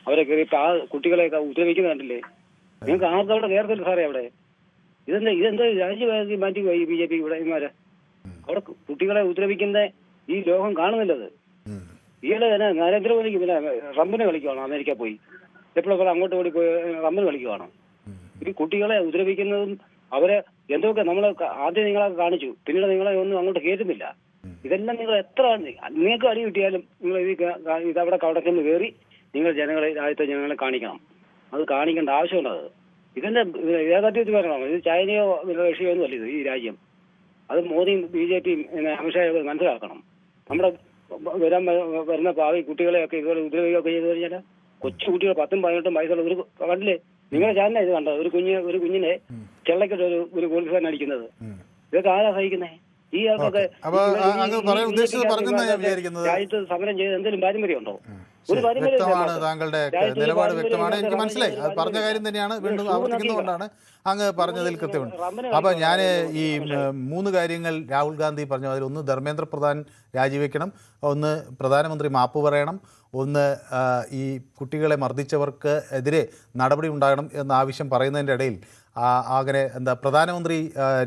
അവരെ കയറി ഇപ്പൊ ആ കുട്ടികളെയൊക്കെ ഉപദ്രവിക്കുന്ന കണ്ടില്ലേ? നിങ്ങൾക്ക് ആർക്കും അവിടെ കയറത്തില്ല സാറേ. അവിടെ ഇതെന്താ രാജ്യം മാറ്റി പോയി ബി ജെ പി ഇവിടെ ഇമാര് അവിടെ കുട്ടികളെ ഉപദ്രവിക്കുന്ന ഈ ലോകം കാണുന്നില്ലത്. ഈയിടെ തന്നെ നരേന്ദ്രമോദിക്ക് പിന്നെ റമ്പിന് കളിക്കുവാണ് അമേരിക്ക പോയി എപ്പോഴൊക്കെ അങ്ങോട്ട് ഓടി പോയി റമ്പിന് കളിക്കുവാണ്. ഈ കുട്ടികളെ ഉപദ്രവിക്കുന്നതും അവരെ എന്തൊക്കെ നമ്മൾ ആദ്യം നിങ്ങളെ കാണിച്ചു, പിന്നീട് നിങ്ങളെ ഒന്നും അങ്ങോട്ട് കേട്ടുന്നില്ല. ഇതെല്ലാം നിങ്ങൾ എത്ര നിങ്ങൾക്ക് അടി കിട്ടിയാലും നിങ്ങൾ ഇതവിടെ കവടക്കെന്ന് കയറി നിങ്ങൾ ജനങ്ങളെ രാജ്യത്തെ ജനങ്ങളെ കാണിക്കണം. അത് കാണിക്കേണ്ട ആവശ്യമുണ്ട്. അത് ഇതിന്റെ ഏകാധിപത്യം വരണം. ഇത് ചൈനയോ റഷ്യയോ ഒന്നും അല്ല ഇത് ഈ രാജ്യം. അത് മോദിയും BJPയും അമിത്ഷായൊക്കെ മനസ്സിലാക്കണം. നമ്മുടെ വരുന്ന ഭാവി കുട്ടികളെയൊക്കെ ഇതുപോലെ ഉപദ്രവിക്കുകയൊക്കെ ചെയ്തു കഴിഞ്ഞാൽ കൊച്ചു കുട്ടികൾ 10ഉം 18ഉം വയസ്സുള്ള ഒരു കണ്ടില്ലേ നിങ്ങളുടെ ചാനൽ ഇത് കണ്ടോ, ഒരു കുഞ്ഞിനെ ചെള്ളക്കിട്ട് ഒരു പോലീസുകാരൻ അടിക്കുന്നത്. ഇതൊക്കെ ആരാ സഹിക്കുന്നേ? ഈ ആൾക്കൊക്കെ രാജ്യത്ത് സമരം ചെയ്ത് എന്തെങ്കിലും പാരമ്പര്യം ഉണ്ടോ? വ്യക്തമാണ്, താങ്കളുടെ നിലപാട് വ്യക്തമാണ്, എനിക്ക് മനസ്സിലായി. അത് പറഞ്ഞ കാര്യം തന്നെയാണ്, വീണ്ടും ആവർത്തിക്കുന്നതുകൊണ്ടാണ് അങ്ങ് പറഞ്ഞതിൽ കൃത്യമുണ്ട്. അപ്പോൾ ഞാൻ ഈ 3 കാര്യങ്ങൾ രാഹുൽ ഗാന്ധി പറഞ്ഞു. അതിൽ ഒന്ന് ധർമ്മേന്ദ്ര പ്രധാൻ രാജിവെക്കണം, ഒന്ന് പ്രധാനമന്ത്രി മാപ്പ് പറയണം, ഒന്ന് ഈ കുട്ടികളെ മർദ്ദിച്ചവർക്ക് എതിരെ നടപടി ഉണ്ടാകണം എന്ന ആവശ്യം പറയുന്നതിൻ്റെ ഇടയിൽ അങ്ങനെ പ്രധാനമന്ത്രി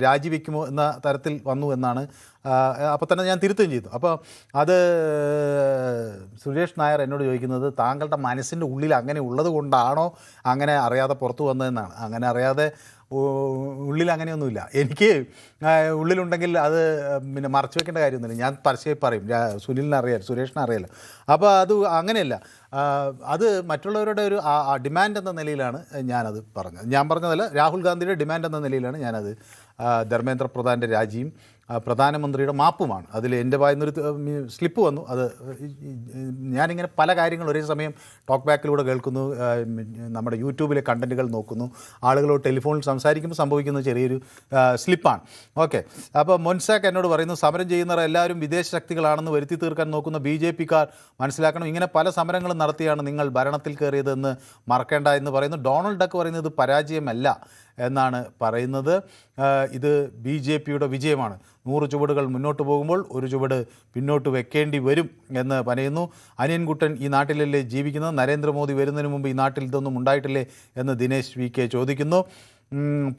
രാജിവെക്കുമോ എന്ന തരത്തിൽ വന്നു എന്നാണ്. അപ്പോൾ തന്നെ ഞാൻ തിരുത്തുകയും ചെയ്തു. അപ്പോൾ അത് സുരേഷ് നായർ എന്നോട് ചോദിക്കുന്നത് താങ്കളുടെ മനസ്സിൻ്റെ ഉള്ളിൽ അങ്ങനെ ഉള്ളത് കൊണ്ടാണോ അങ്ങനെ അറിയാതെ പുറത്തു വന്നതെന്നാണ്. അങ്ങനെ അറിയാതെ ഉള്ളിൽ അങ്ങനെയൊന്നുമില്ല. എനിക്ക് ഉള്ളിലുണ്ടെങ്കിൽ അത് പിന്നെ മറച്ചു വെക്കേണ്ട കാര്യമൊന്നുമില്ല. ഞാൻ പരസ്യമായി പറയും, സുനിലിനെ അറിയാം, സുരേഷിനെ അറിയാലോ. അപ്പോൾ അത് അങ്ങനെയല്ല. അത് മറ്റുള്ളവരുടെ ഒരു ഡിമാൻഡ് എന്ന നിലയിലാണ് ഞാനത് പറഞ്ഞത്. ഞാൻ പറഞ്ഞതല്ല, രാഹുൽ ഗാന്ധിയുടെ ഡിമാൻഡ് എന്ന നിലയിലാണ് ഞാനത്. ധർമ്മേന്ദ്ര പ്രധാൻ്റെ രാജിയും പ്രധാനമന്ത്രിയുടെ മാപ്പുമാണ്. അതിൽ എൻ്റെ വായിന്നൊരു സ്ലിപ്പ് വന്നു. അത് ഞാനിങ്ങനെ പല കാര്യങ്ങൾ ഒരേ സമയം ടോക്ക് ബാക്കിലൂടെ കേൾക്കുന്നു, നമ്മുടെ യൂട്യൂബിലെ കണ്ടൻറ്റുകൾ നോക്കുന്നു, ആളുകളോട് ടെലിഫോണിൽ സംസാരിക്കുമ്പോൾ സംഭവിക്കുന്ന ചെറിയൊരു സ്ലിപ്പാണ്. ഓക്കെ. അപ്പോൾ മൊൻസാക്ക് എന്നോട് പറയുന്നു, സമരം ചെയ്യുന്നവർ എല്ലാവരും വിദേശ ശക്തികളാണെന്ന് വരുത്തി തീർക്കാൻ നോക്കുന്ന BJPക്കാർ മനസ്സിലാക്കണം, ഇങ്ങനെ പല സമരങ്ങളും നടത്തിയാണ് നിങ്ങൾ ഭരണത്തിൽ കയറിയതെന്ന് മറക്കേണ്ട എന്ന് പറയുന്നു. ഡൊണാൾഡ് ഡക്ക് പറയുന്നത് പരാജയമല്ല എന്നാണ് പറയുന്നത്. ഇത് BJPയുടെ വിജയമാണ്. 100 ചുവടുകൾ മുന്നോട്ട് പോകുമ്പോൾ 1 ചുവട് പിന്നോട്ട് വെക്കേണ്ടി വരും എന്ന് പറയുന്നു. അനിയൻകുട്ടൻ, ഈ നാട്ടിലല്ലേ ജീവിക്കുന്നത്, നരേന്ദ്രമോദി വരുന്നതിന് മുമ്പ് ഈ നാട്ടിൽ ഇതൊന്നും ഉണ്ടായിട്ടില്ലേ എന്ന് ദിനേശ് VK ചോദിക്കുന്നു.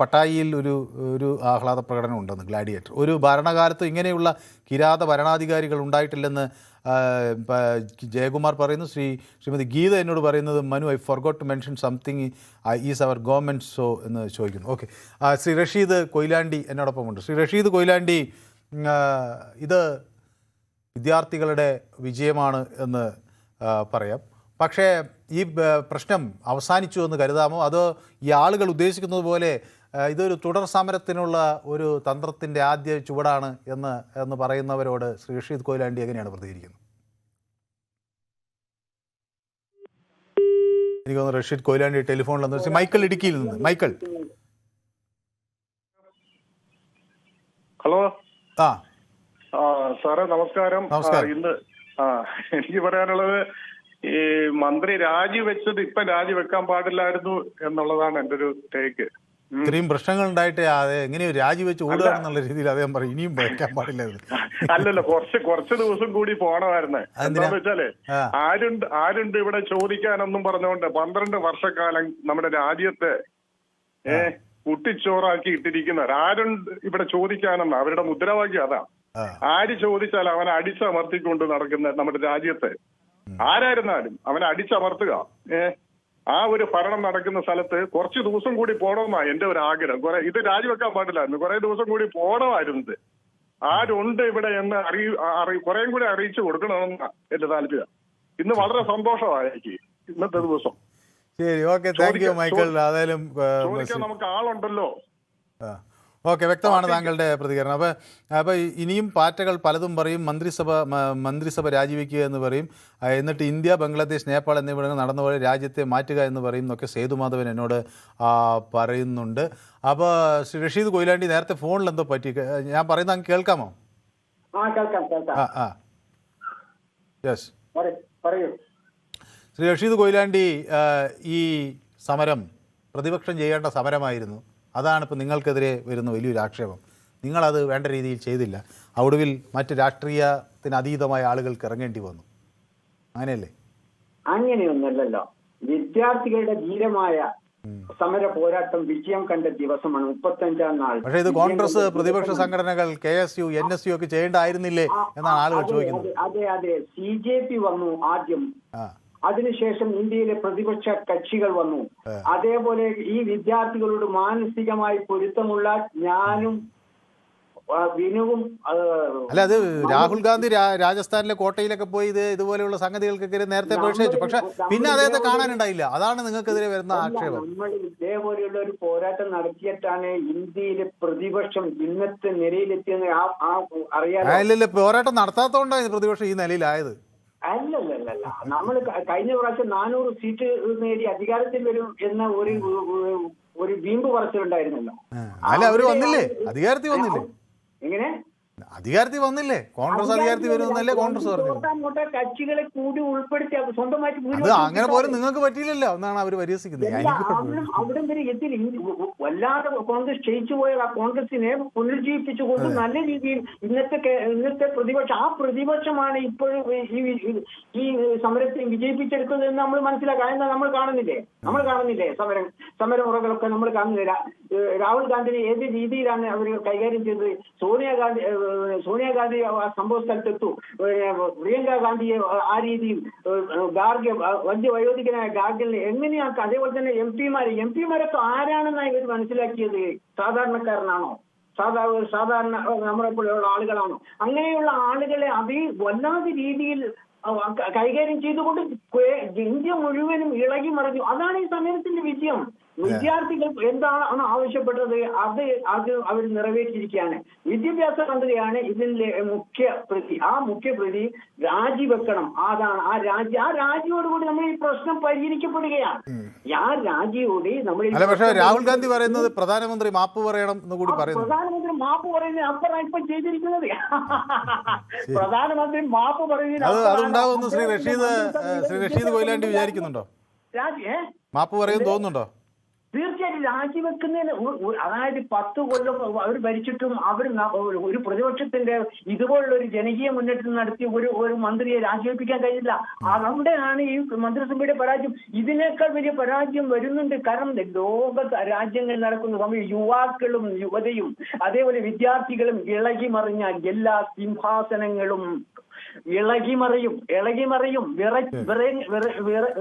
പട്ടായിയിൽ ഒരു ആഹ്ലാദ പ്രകടനം ഉണ്ടെന്ന് ഗ്ലാഡിയേറ്റർ. ഒരു ഭരണകാലത്ത് ഇങ്ങനെയുള്ള കിരാത ഭരണാധികാരികൾ ഉണ്ടായിട്ടില്ലെന്ന് ജയകുമാർ പറയുന്നു. ശ്രീമതി ഗീത എന്നോട് പറയുന്നത്, Manu I forgot to mention something is our government so എന്ന് ചോദിക്കുന്നു. ഓക്കെ. ശ്രീ റഷീദ് കൊയിലാണ്ടി എന്നോടൊപ്പമുണ്ട്. ശ്രീ റഷീദ് കൊയിലാണ്ടി, ഇത് വിദ്യാർത്ഥികളുടെ വിജയമാണ് എന്ന് പറയാം. പക്ഷേ ഈ പ്രശ്നം അവസാനിച്ചു എന്ന് കരുതാമോ, അതോ ഈ ആളുകൾ ഉദ്ദേശിക്കുന്നത് പോലെ ഇതൊരു തുടർ സമരത്തിനുള്ള ഒരു തന്ത്രത്തിൻ്റെ ആദ്യ ചുവടാണ് എന്ന് പറയുന്നവരോട് ശ്രീ റഷീദ് കൊയിലാണ്ടി എങ്ങനെയാണ് പ്രതികരിക്കുന്നത്? എനിക്ക് തോന്നുന്നു റഷീദ് കൊയിലാണ്ടി ടെലിഫോണിൽ മൈക്കിൾ ഇടുക്കിയിൽ നിന്ന്. മൈക്കിൾ. ഹലോ. സാറേ നമസ്കാരം. ഇന്ന് എനിക്ക് പറയാനുള്ളത്, ഈ മന്ത്രി രാജിവെച്ചത് ഇപ്പൊ രാജിവെക്കാൻ പാടില്ലായിരുന്നു എന്നുള്ളതാണ് എൻ്റെ ഒരു ടേക്ക്. ഇത്രയും പ്രശ്നങ്ങൾ ഉണ്ടായിട്ട് എങ്ങനെയോ രാജിവെച്ച് ഓടുകയാണെന്നുള്ള രീതിയിൽ അദ്ദേഹം പറയും ഇനിയും വെക്കാൻ പാടില്ലായിരുന്നു. അല്ലല്ലോ, കുറച്ച് ദിവസം കൂടി പോണമായിരുന്നേ. എന്താന്ന് വെച്ചാല് ആരുണ്ട് ഇവിടെ ചോദിക്കാനൊന്നും പറഞ്ഞുകൊണ്ട് 12 വർഷക്കാലം നമ്മുടെ രാജ്യത്തെ കുട്ടിച്ചോറാക്കി ഇട്ടിരിക്കുന്നവർ ആരുണ്ട് ഇവിടെ ചോദിക്കാനെന്ന് അവരുടെ മുദ്രാവാക്യം അതാ. ആര് ചോദിച്ചാൽ അവനെ അടിച്ചമർത്തിക്കൊണ്ട് നടക്കുന്ന നമ്മുടെ രാജ്യത്തെ ആരായിരുന്നാലും അവനെ അടിച്ചമർത്തുക. ആ ഒരു ഭരണം നടക്കുന്ന സ്ഥലത്ത് കുറച്ച് ദിവസം കൂടി പോകണമെന്നാ എന്റെ ഒരു ആഗ്രഹം. ഇത് രാജിവെക്കാൻ പാടില്ലായിരുന്നു, കുറെ ദിവസം കൂടി പോകണമായിരുന്നത്. ആരുണ്ട് ഇവിടെ എന്ന് കുറേയും കൂടി അറിയിച്ചു കൊടുക്കണമെന്നാ എന്റെ താല്പര്യം. ഇന്ന് വളരെ സന്തോഷമായിരിക്കും ഇന്നത്തെ ദിവസം. ശരി, ഓക്കെ, താങ്ക് യു മൈക്കിൾ. അതായാലും ചോദിക്കാൻ നമുക്ക് ആളുണ്ടല്ലോ. ഓക്കെ, വ്യക്തമാണ് താങ്കളുടെ പ്രതികരണം. അപ്പോൾ ഇനിയും പാറ്റകൾ പലതും പറയും. മന്ത്രിസഭ രാജിവെക്കുക എന്ന് പറയും. എന്നിട്ട് ഇന്ത്യ, ബംഗ്ലാദേശ്, നേപ്പാൾ എന്നിവിടങ്ങൾ നടന്ന പോലെ രാജ്യത്തെ മാറ്റുക എന്ന് പറയും എന്നൊക്കെ സേതുമാധവൻ എന്നോട് പറയുന്നുണ്ട്. അപ്പോൾ ശ്രീ റഷീദ് കൊയിലാണ്ടി, നേരത്തെ ഫോണിൽ എന്തോ പറ്റി, ഞാൻ പറയുന്നത് അങ്ങ് കേൾക്കാമോ? യെസ്, ശ്രീ റഷീദ് കൊയിലാണ്ടി, ഈ സമരം പ്രതിപക്ഷം ചെയ്യേണ്ട സമരമായിരുന്നു. അതാണ് ഇപ്പോൾ നിങ്ങൾക്കെതിരെ വരുന്ന വലിയൊരു ആക്ഷേപം. നിങ്ങളത് വേണ്ട രീതിയിൽ ചെയ്തില്ല. ഒടുവിൽ മറ്റ് രാഷ്ട്രീയത്തിന് അതീതമായ ആളുകൾക്ക് ഇറങ്ങേണ്ടി വന്നു. അങ്ങനെയല്ലേ? അങ്ങനെയൊന്നുമല്ലല്ലോ. വിദ്യാർത്ഥികളുടെ ധീരമായ സമര പോരാട്ടം വിജയം കണ്ട ദിവസമാണ് 35-ാം നാൾ. പക്ഷേ ഇത് കോൺഗ്രസ്, പ്രതിപക്ഷ സംഘടനകൾ, KSU, NSU ഒക്കെ ചെയ്യേണ്ടായിരുന്നില്ലേ എന്നാണ് ആളുകൾ ചോദിക്കുന്നത്. അതെ, CJP വന്നു ആദ്യം, അതിനുശേഷം ഇന്ത്യയിലെ പ്രതിപക്ഷ കക്ഷികൾ വന്നു. അതേപോലെ ഈ വിദ്യാർത്ഥികളോട് മാനസികമായി പൊരുത്തമുള്ള ഞാനും വിനുവും. അല്ല, അത് രാഹുൽ ഗാന്ധി രാജസ്ഥാനിലെ കോട്ടയിലൊക്കെ പോയി ഇതുപോലെയുള്ള സംഗതികൾക്കൊക്കെ നേരത്തെ പ്രതിഷേധിച്ചു. പക്ഷെ പിന്നെ അദ്ദേഹത്തെ കാണാനുണ്ടായില്ല. അതാണ് നിങ്ങൾക്കെതിരെ വരുന്ന ആക്ഷേപം. നമ്മൾ ഇതേപോലെയുള്ള ഒരു പോരാട്ടം നടത്തിയിട്ടാണ് ഇന്ത്യയിലെ പ്രതിപക്ഷം ഇന്നത്തെ നിലയിലെത്തിയെന്ന് അറിയാം. പോരാട്ടം നടത്താത്തോണ്ടാണ് പ്രതിപക്ഷം ഈ നിലയിലായത്. അല്ലല്ല, നമ്മൾ കഴിഞ്ഞ പ്രാവശ്യം 400 സീറ്റ് നേടി അധികാരത്തിൽ വരും എന്ന ഒരു വീമ്പ് പറച്ചിലുണ്ടായിരുന്നല്ലോ. അല്ല, അവര് വന്നില്ലേ? അധികാരത്തിൽ വന്നില്ലേ? എങ്ങനെ അധികാരത്തിൽ വന്നില്ലേ? കോൺഗ്രസ് അധികാരത്തിൽ വരുന്നല്ലേ കോൺഗ്രസ് പറഞ്ഞു. കക്ഷികളെ കൂടി ഉൾപ്പെടുത്തി സ്വന്തമായിട്ട് അത് അങ്ങനെ പോലും നിങ്ങൾക്ക് പറ്റിയില്ലല്ലോ എന്നാണ് അവർ പരിഹസിക്കുന്നത്. അവിടെ വരെ എത്തി വല്ലാതെ കോൺഗ്രസ് ക്ഷയിച്ചു പോയ ആ കോൺഗ്രസിനെ പുനരുജ്ജീവിപ്പിച്ചുകൊണ്ട് നല്ല രീതിയിൽ ഇന്നത്തെ പ്രതിപക്ഷം, ആ പ്രതിപക്ഷമാണ് ഇപ്പോഴും ഈ സമരത്തെ വിജയിപ്പിച്ചെടുത്തതെന്ന് നമ്മൾ മനസ്സിലാക്കാം. എന്താ നമ്മൾ കാണുന്നില്ലേ സമരമുറകളൊക്കെ നമ്മൾ കാണുന്നില്ല. രാഹുൽ ഗാന്ധിനെ ഏത് രീതിയിലാണ് അവർ കൈകാര്യം ചെയ്തത്? സോണിയാഗാന്ധി ആ സംഭവ സ്ഥലത്തെത്തു, പ്രിയങ്ക ഗാന്ധിയെ ആ രീതിയിൽ, ഗാർഗെ വലിയ വയോധികനായ ഗാർഗിനെ എങ്ങനെയാക്കാം? അതേപോലെ തന്നെ എം പിമാരൊക്കെ ആരാണെന്നാണ് ഇവർ മനസ്സിലാക്കിയത്? സാധാരണക്കാരനാണോ? സാധാരണ നമ്മളെ പോലെയുള്ള ആളുകളാണോ? അങ്ങനെയുള്ള ആളുകളെ വല്ലാതെ രീതിയിൽ കൈകാര്യം ചെയ്തുകൊണ്ട് ഇന്ത്യ മുഴുവനും ഇളകി മറിഞ്ഞു. അതാണ് ഈ സമരത്തിന്റെ വിജയം. വിദ്യാർത്ഥികൾ എന്താണ് ആവശ്യപ്പെട്ടത് അത് അവർ നിറവേറ്റിയിരിക്കുകയാണ്. വിദ്യാഭ്യാസ മന്ത്രിയാണ് ഇതിന്റെ മുഖ്യപ്രതി. ആ മുഖ്യപ്രതി രാജിവെക്കണം. അതാണ് ആ രാജിയോടുകൂടി നമ്മൾ ഈ പ്രശ്നം പരിഹരിക്കപ്പെടുകയാണ്. ആ രാജിയോട് നമ്മൾ. പക്ഷേ രാഹുൽ ഗാന്ധി പറയുന്നത് പ്രധാനമന്ത്രി മാപ്പ് പറയണം എന്ന് കൂടി പറയുന്നു. പ്രധാനമന്ത്രി മാപ്പ് പറയുന്നത് അപ്പുറം ഇപ്പം ചെയ്തിരിക്കുന്നത്. പ്രധാനമന്ത്രി മാപ്പ് പറയുന്നത് അതുണ്ടാവുമെന്ന് ശ്രീ റഷീദ് കൊയിലാണ്ടി വിചാരിക്കുന്നുണ്ടോ? മാപ്പ് പറയുമെന്ന് തോന്നുന്നുണ്ടോ? തീർച്ചയായിട്ടും രാജിവെക്കുന്നതിന് അതായത് 10 കൊല്ലം അവർ ഭരിച്ചിട്ടും അവർ ഒരു പ്രതിപക്ഷത്തിന്റെ ഇതുപോലുള്ള ഒരു ജനകീയ മുന്നേറ്റം നടത്തി ഒരു മന്ത്രിയെ രാജിവെപ്പിക്കാൻ കഴിയില്ല. അവിടെയാണ് ഈ മന്ത്രിസഭയുടെ പരാജയം. ഇതിനേക്കാൾ വലിയ പരാജയം വരുന്നുണ്ട്. കാരണം ലോക രാജ്യങ്ങളിൽ നടക്കുന്ന യുവാക്കളും യുവതയും അതേപോലെ വിദ്യാർത്ഥികളും ഇളകി മറിഞ്ഞ എല്ലാ സിംഹാസനങ്ങളും ഇളകിമറിയും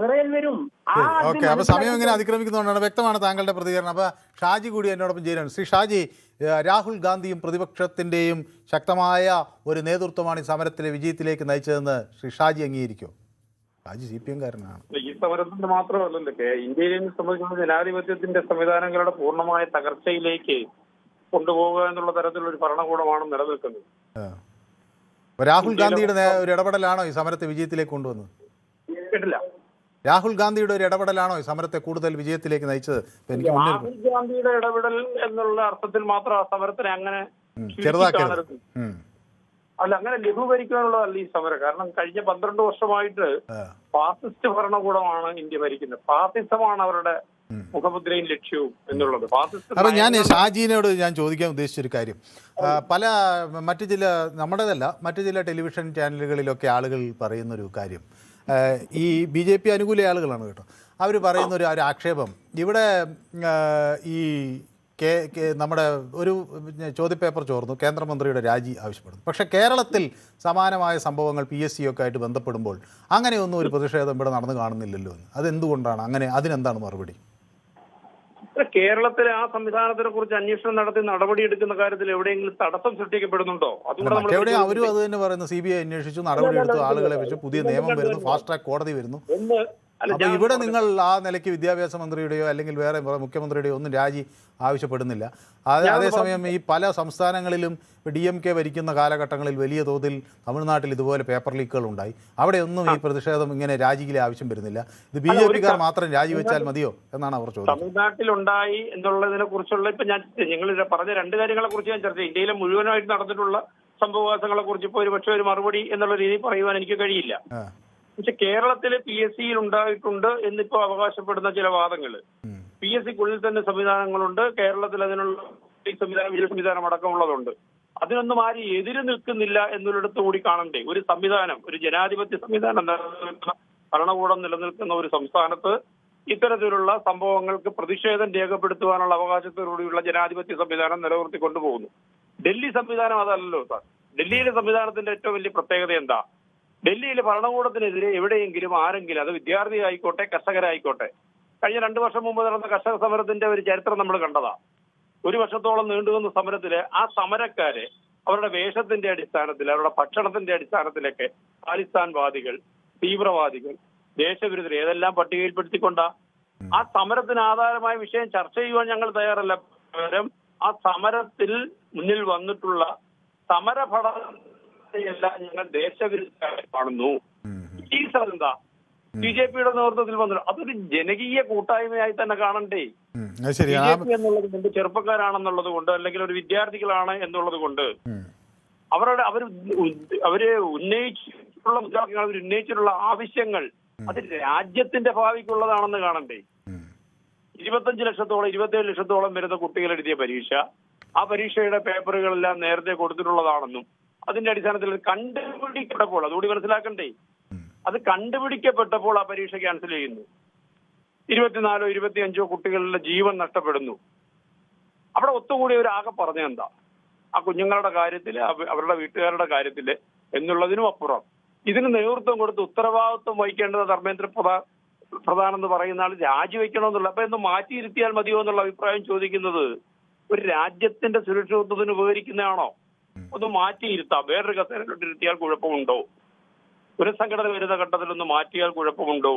വിറയൽ വരും. അപ്പൊ സമയം ഇങ്ങനെ അതിക്രമിക്കുന്നതുകൊണ്ടാണ്. വ്യക്തമാണ് താങ്കളുടെ പ്രതികരണം. അപ്പൊ ഷാജി കൂടി എന്നോടൊപ്പം ചേരുന്നു. ശ്രീ ഷാജി, രാഹുൽ ഗാന്ധിയും പ്രതിപക്ഷത്തിന്റെയും ശക്തമായ ഒരു നേതൃത്വമാണ് ഈ സമരത്തിലെ വിജയത്തിലേക്ക് നയിച്ചതെന്ന് ശ്രീ ഷാജി അംഗീകരിക്കും? ഷാജി CPM കാരനാണ്. ഈ സമരത്തിന്റെ മാത്രമല്ലല്ലോ, ഇന്ത്യയെ സംബന്ധിച്ചുള്ള ജനാധിപത്യത്തിന്റെ സംവിധാനങ്ങളുടെ പൂർണ്ണമായ തകർച്ചയിലേക്ക് കൊണ്ടുപോകുക എന്നുള്ള തരത്തിലുള്ള ഒരു ഭരണകൂടമാണ് നിലനിൽക്കുന്നത്. രാഹുൽ ഗാന്ധിയുടെ ഒരു ഇടപെടലാണോ ഈ സമരത്തെ വിജയത്തിലേക്ക് കൊണ്ടുവന്നത്? രാഹുൽ ഗാന്ധിയുടെ ഒരു ഇടപെടലാണോ ഈ സമരത്തെ കൂടുതൽ വിജയത്തിലേക്ക് നയിച്ചത്? രാഹുൽ ഗാന്ധിയുടെ ഇടപെടൽ എന്നുള്ള അർത്ഥത്തിൽ മാത്രം ആ സമരത്തിനെ അങ്ങനെ ചെറുതാക്കരുത്. അല്ല, അങ്ങനെ ലഘൂകരിക്കാനുള്ളതല്ല ഈ സമരം. കാരണം കഴിഞ്ഞ 12 വർഷമായിട്ട് ഫാസിസ്റ്റ് ഭരണകൂടമാണ് ഇന്ത്യ ഭരിക്കുന്നത്. ഫാസിസമാണ് അവരുടെ മുഖമുദ്രയും ലക്ഷ്യവും എന്നുള്ളത്. അപ്പൊ ഞാൻ ഷാജിനോട് ചോദിക്കാൻ ഉദ്ദേശിച്ചൊരു കാര്യം, മറ്റു ചില ടെലിവിഷൻ ചാനലുകളിലൊക്കെ ആളുകൾ പറയുന്നൊരു കാര്യം, ഈ BJP അനുകൂല ആളുകളാണ് കേട്ടോ, അവർ പറയുന്ന ഒരു ആക്ഷേപം, ഇവിടെ ഈ നമ്മുടെ ഒരു ചോദ്യപേപ്പർ ചോർന്നു, കേന്ദ്രമന്ത്രിയുടെ രാജി ആവശ്യപ്പെടുന്നു. പക്ഷേ കേരളത്തിൽ സമാനമായ സംഭവങ്ങൾ PSC ഒക്കെ ആയിട്ട് ബന്ധപ്പെടുമ്പോൾ അങ്ങനെയൊന്നും ഒരു പ്രതിഷേധം ഇവിടെ നടന്നു കാണുന്നില്ലല്ലോ എന്ന്. അതെന്തുകൊണ്ടാണ് അങ്ങനെ? അതിനെന്താണ് മറുപടി? കേരളത്തിലെ ആ സംവിധാനത്തിനെ കുറിച്ച് അന്വേഷണം നടത്തി നടപടിയെടുക്കുന്ന കാര്യത്തിൽ എവിടെയെങ്കിലും തടസ്സം സൃഷ്ടിക്കപ്പെടുന്നുണ്ടോ? എവിടെയും അവരും അത് തന്നെ പറയുന്നു. CBI അന്വേഷിച്ചു, നടപടിയെടുത്തു, ആളുകളെ വെച്ചു, പുതിയ നിയമം വരുന്നു, ഫാസ്റ്റ് ട്രാക്ക് കോടതി വരുന്നു. അപ്പൊ ഇവിടെ നിങ്ങൾ ആ നിലയ്ക്ക് വിദ്യാഭ്യാസ മന്ത്രിയുടെയോ അല്ലെങ്കിൽ വേറെ മുഖ്യമന്ത്രിയുടെയോ ഒന്നും രാജി ആവശ്യപ്പെടുന്നില്ല. അതേസമയം ഈ പല സംസ്ഥാനങ്ങളിലും DMK ഭരിക്കുന്ന കാലഘട്ടങ്ങളിൽ വലിയ തോതിൽ തമിഴ്നാട്ടിൽ ഇതുപോലെ പേപ്പർ ലീക്കുകൾ ഉണ്ടായി. അവിടെയൊന്നും ഈ പ്രതിഷേധം ഇങ്ങനെ രാജിയിലെ ആവശ്യം വരുന്നില്ല. ഇത് BJP-കാർ മാത്രം രാജിവെച്ചാൽ മതിയോ എന്നാണ് അവർ ചോദിച്ചത്. തമിഴ്നാട്ടിലുണ്ടായി എന്നുള്ളതിനെ കുറിച്ചുള്ള ഇപ്പൊ നിങ്ങൾ പറഞ്ഞ 2 കാര്യങ്ങളെ കുറിച്ച് ഞാൻ ചർച്ച ചെയ്യും. ഇന്ത്യയിലെ മുഴുവനായിട്ട് നടന്നിട്ടുള്ള സംഭവവാസങ്ങളെ കുറിച്ച് ഇപ്പോൾ ഒരുപക്ഷെ ഒരു മറുപടി എന്നുള്ള രീതിയിൽ പറയുവാൻ എനിക്ക് കഴിയില്ല. പക്ഷെ കേരളത്തിലെ PSC-യിൽ ഉണ്ടായിട്ടുണ്ട് എന്നിപ്പോ അവകാശപ്പെടുന്ന ചില വാദങ്ങൾ, PSC-ക്കുള്ളിൽ തന്നെ സംവിധാനങ്ങളുണ്ട്, കേരളത്തിൽ അതിനുള്ള സംവിധാനം അടക്കമുള്ളതുണ്ട്. അതിനൊന്നും ആരും എതിര് നിൽക്കുന്നില്ല എന്നുള്ളിടത്ത് കൂടി കാണണ്ടേ? ഒരു സംവിധാനം, ഒരു ജനാധിപത്യ സംവിധാനം നിലനിൽക്കുന്ന ഭരണകൂടം നിലനിൽക്കുന്ന ഒരു സംസ്ഥാനത്ത് ഇത്തരത്തിലുള്ള സംഭവങ്ങൾക്ക് പ്രതിഷേധം രേഖപ്പെടുത്തുവാനുള്ള അവകാശത്തോടുകൂടിയുള്ള ജനാധിപത്യ സംവിധാനം നിലനിർത്തി കൊണ്ടുപോകുന്നു. ഡൽഹി സംവിധാനം അതല്ലല്ലോ സാർ. ഡൽഹിയിലെ സംവിധാനത്തിന്റെ ഏറ്റവും വലിയ പ്രത്യേകത എന്താ? ഡൽഹിയിലെ ഭരണകൂടത്തിനെതിരെ എവിടെയെങ്കിലും ആരെങ്കിലും, അത് വിദ്യാർത്ഥി ആയിക്കോട്ടെ കർഷകരായിക്കോട്ടെ, കഴിഞ്ഞ 2 വർഷം മുമ്പ് നടന്ന കർഷക സമരത്തിന്റെ ഒരു ചരിത്രം നമ്മൾ കണ്ടതാ. 1 വർഷത്തോളം നീണ്ടുനിന്ന സമരത്തില് ആ സമരക്കാരെ അവരുടെ വേഷത്തിന്റെ അടിസ്ഥാനത്തിൽ, അവരുടെ ഭക്ഷണത്തിന്റെ അടിസ്ഥാനത്തിലൊക്കെ ഖാലിസ്ഥാൻവാദികൾ, തീവ്രവാദികൾ, ദേശവിരുദ്ധർ ഏതെല്ലാം പട്ടികയിൽപ്പെടുത്തിക്കൊണ്ടാ. ആ സമരത്തിന് ആധാരമായ വിഷയം ചർച്ച ചെയ്യുവാൻ ഞങ്ങൾ തയ്യാറല്ല. പകരം ആ സമരത്തിൽ മുന്നിൽ വന്നിട്ടുള്ള സമരഫലത്തെയെല്ലാം ഞങ്ങൾ ദേശവിരുദ്ധരായി കാണുന്നു. ഈ എന്താ BJP-യുടെ നേതൃത്വത്തിൽ വന്നു? അതൊരു ജനകീയ കൂട്ടായ്മയായി തന്നെ കാണണ്ടേ? BJP എന്നുള്ളത് കൊണ്ട്, ചെറുപ്പക്കാരാണെന്നുള്ളത് കൊണ്ട്, അല്ലെങ്കിൽ ഒരു വിദ്യാർത്ഥികളാണ് എന്നുള്ളത് കൊണ്ട് അവര് ഉന്നയിച്ചിട്ടുള്ള ആവശ്യങ്ങൾ അത് രാജ്യത്തിന്റെ ഭാവിക്കുള്ളതാണെന്ന് കാണണ്ടേ? 25 ലക്ഷത്തോളം 27 ലക്ഷത്തോളം വരുന്ന കുട്ടികൾ എഴുതിയ പരീക്ഷ, ആ പരീക്ഷയുടെ പേപ്പറുകളെല്ലാം നേരത്തെ കൊടുത്തിട്ടുള്ളതാണെന്നും അതിന്റെ അടിസ്ഥാനത്തിൽ കണ്ടുപിടിക്കപ്പെട്ടപ്പോൾ, അതുകൂടി മനസ്സിലാക്കണ്ടേ, അത് കണ്ടുപിടിക്കപ്പെട്ടപ്പോൾ ആ പരീക്ഷ ക്യാൻസൽ ചെയ്യുന്നു. 24 25 കുട്ടികളുടെ ജീവൻ നഷ്ടപ്പെടുന്നു. അവിടെ ഒത്തുകൂടി ആകെ പറഞ്ഞെന്താ? ആ കുഞ്ഞുങ്ങളുടെ കാര്യത്തില്, അവരുടെ വീട്ടുകാരുടെ കാര്യത്തില് എന്നുള്ളതിനും അപ്പുറം ഇതിന് നേതൃത്വം കൊടുത്ത് ഉത്തരവാദിത്വം വഹിക്കേണ്ടത് ധർമ്മേന്ദ്ര പ്രധാൻ എന്ന് പറയുന്ന ആൾ രാജിവെക്കണമെന്നുള്ള, അപ്പൊ ഒന്ന് മാറ്റിയിരുത്തിയാൽ മതിയോ എന്നുള്ള അഭിപ്രായം ചോദിക്കുന്നത് ഒരു രാജ്യത്തിന്റെ സുരക്ഷിതത്വത്തിന് ഉപകരിക്കുന്നതാണോ? ഒന്ന് മാറ്റിയിരുത്താം, വേറൊരു കസേരയിലിട്ടിരുത്തിയാൽ കുഴപ്പമുണ്ടോ? പുനഃസംഘടന വരുന്ന ഘട്ടത്തിലൊന്ന് മാറ്റിയാൽ കുഴപ്പമുണ്ടോ?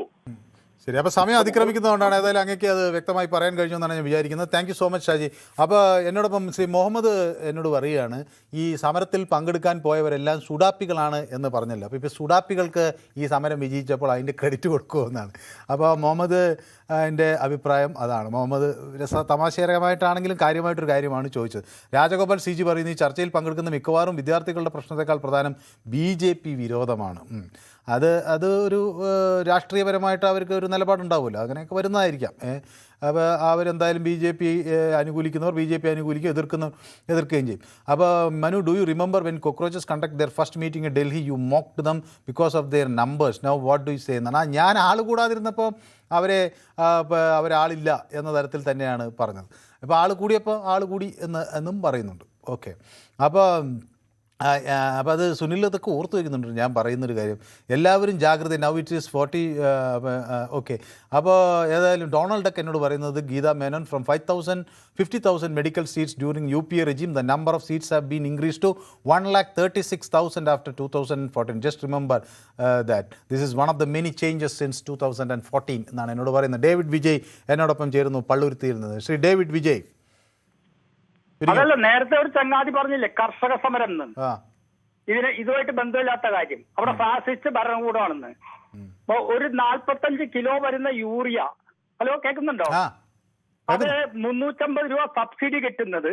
ശരി, അപ്പോൾ സമയം അതിക്രമിക്കുന്നതുകൊണ്ടാണ് ഏതായാലും അങ്ങേക്ക് അത് വ്യക്തമായി പറയാൻ കഴിഞ്ഞു എന്നാണ് ഞാൻ വിചാരിക്കുന്നത്. Thank you so much Shaji. അപ്പോൾ എന്നോടൊപ്പം ശ്രീ മുഹമ്മദ് എന്നോട് പറയുകയാണ്, ഈ സമരത്തിൽ പങ്കെടുക്കാൻ പോയവരെല്ലാം സുഡാപ്പികളാണ് എന്ന് പറഞ്ഞല്ലോ. അപ്പോൾ ഇപ്പോൾ സുഡാപ്പികൾക്ക് ഈ സമരം വിജയിച്ചപ്പോൾ അതിൻ്റെ ക്രെഡിറ്റ് കൊടുക്കുമെന്നാണ്. അപ്പോൾ മുഹമ്മദ് എൻ്റെ അഭിപ്രായം അതാണ്. മുഹമ്മദ് തമാശകരമായിട്ടാണെങ്കിലും കാര്യമായിട്ടൊരു കാര്യമാണ് ചോദിച്ചത്. രാജഗോപാൽ CG പറയുന്നു, ഈ ചർച്ചയിൽ പങ്കെടുക്കുന്ന മിക്കവാറും വിദ്യാർത്ഥികളുടെ പ്രശ്നത്തെക്കാൾ പ്രധാനം BJP വിരോധമാണ്. അത് ഒരു രാഷ്ട്രീയപരമായിട്ട് അവർക്ക് ഒരു നിലപാടുണ്ടാവുമല്ലോ, അങ്ങനെയൊക്കെ വരുന്നതായിരിക്കാം. അപ്പോൾ അവരെന്തായാലും BJP അനുകൂലിക്കുന്നവർ BJP അനുകൂലിക്കും, എതിർക്കുകയും ചെയ്യും. അപ്പോൾ Manu, do you remember when cockroaches conduct their first meeting in Delhi you mocked them because of their numbers, now what do you say എന്നാണ്. ഞാൻ ആൾ കൂടാതിരുന്നപ്പോൾ അവരാളില്ല എന്ന തരത്തിൽ തന്നെയാണ് പറഞ്ഞത്. ഇപ്പോൾ ആൾ കൂടിയപ്പോൾ ആൾ കൂടി എന്നും പറയുന്നുണ്ട്. ഓക്കെ, അപ്പോൾ അത് സുനിൽ അതൊക്കെ ഓർത്ത് വയ്ക്കുന്നുണ്ട്. ഞാൻ പറയുന്നൊരു കാര്യം, എല്ലാവരും ജാഗ്രത, നൗ ഇറ്റ് ഈസ് 40. ഓക്കെ, അപ്പോൾ ഏതായാലും ഡൊണാൾഡ് ഡക്ക് എന്നോട് പറയുന്നത്, Geetha Menon, from 50,000 medical seats during UPA regime, the number of seats have been increased to 136,000 after 2014. Just remember that. This is one of the many changes since 2014 എന്നാണ് എന്നോട് പറയുന്നത്. David Vijay എന്നോടൊപ്പം ചേരുന്നു പള്ളുരുത്തിയിൽ നിന്ന്. ശ്രീ ഡേവിഡ് വിജയ്, അതല്ല, നേരത്തെ ഒരു ചങ്ങാതി പറഞ്ഞില്ലേ കർഷക സമരം എന്ന്, ഇതുമായിട്ട് ബന്ധമില്ലാത്ത കാര്യം. അവിടെ ഫാസിസ്റ്റ് ഭരണകൂടമാണെന്ന്. അപ്പൊ ഒരു 45 കിലോ വരുന്ന യൂറിയ, ഹലോ കേൾക്കുന്നുണ്ടോ, അത് 350 രൂപ സബ്സിഡി കിട്ടുന്നത്,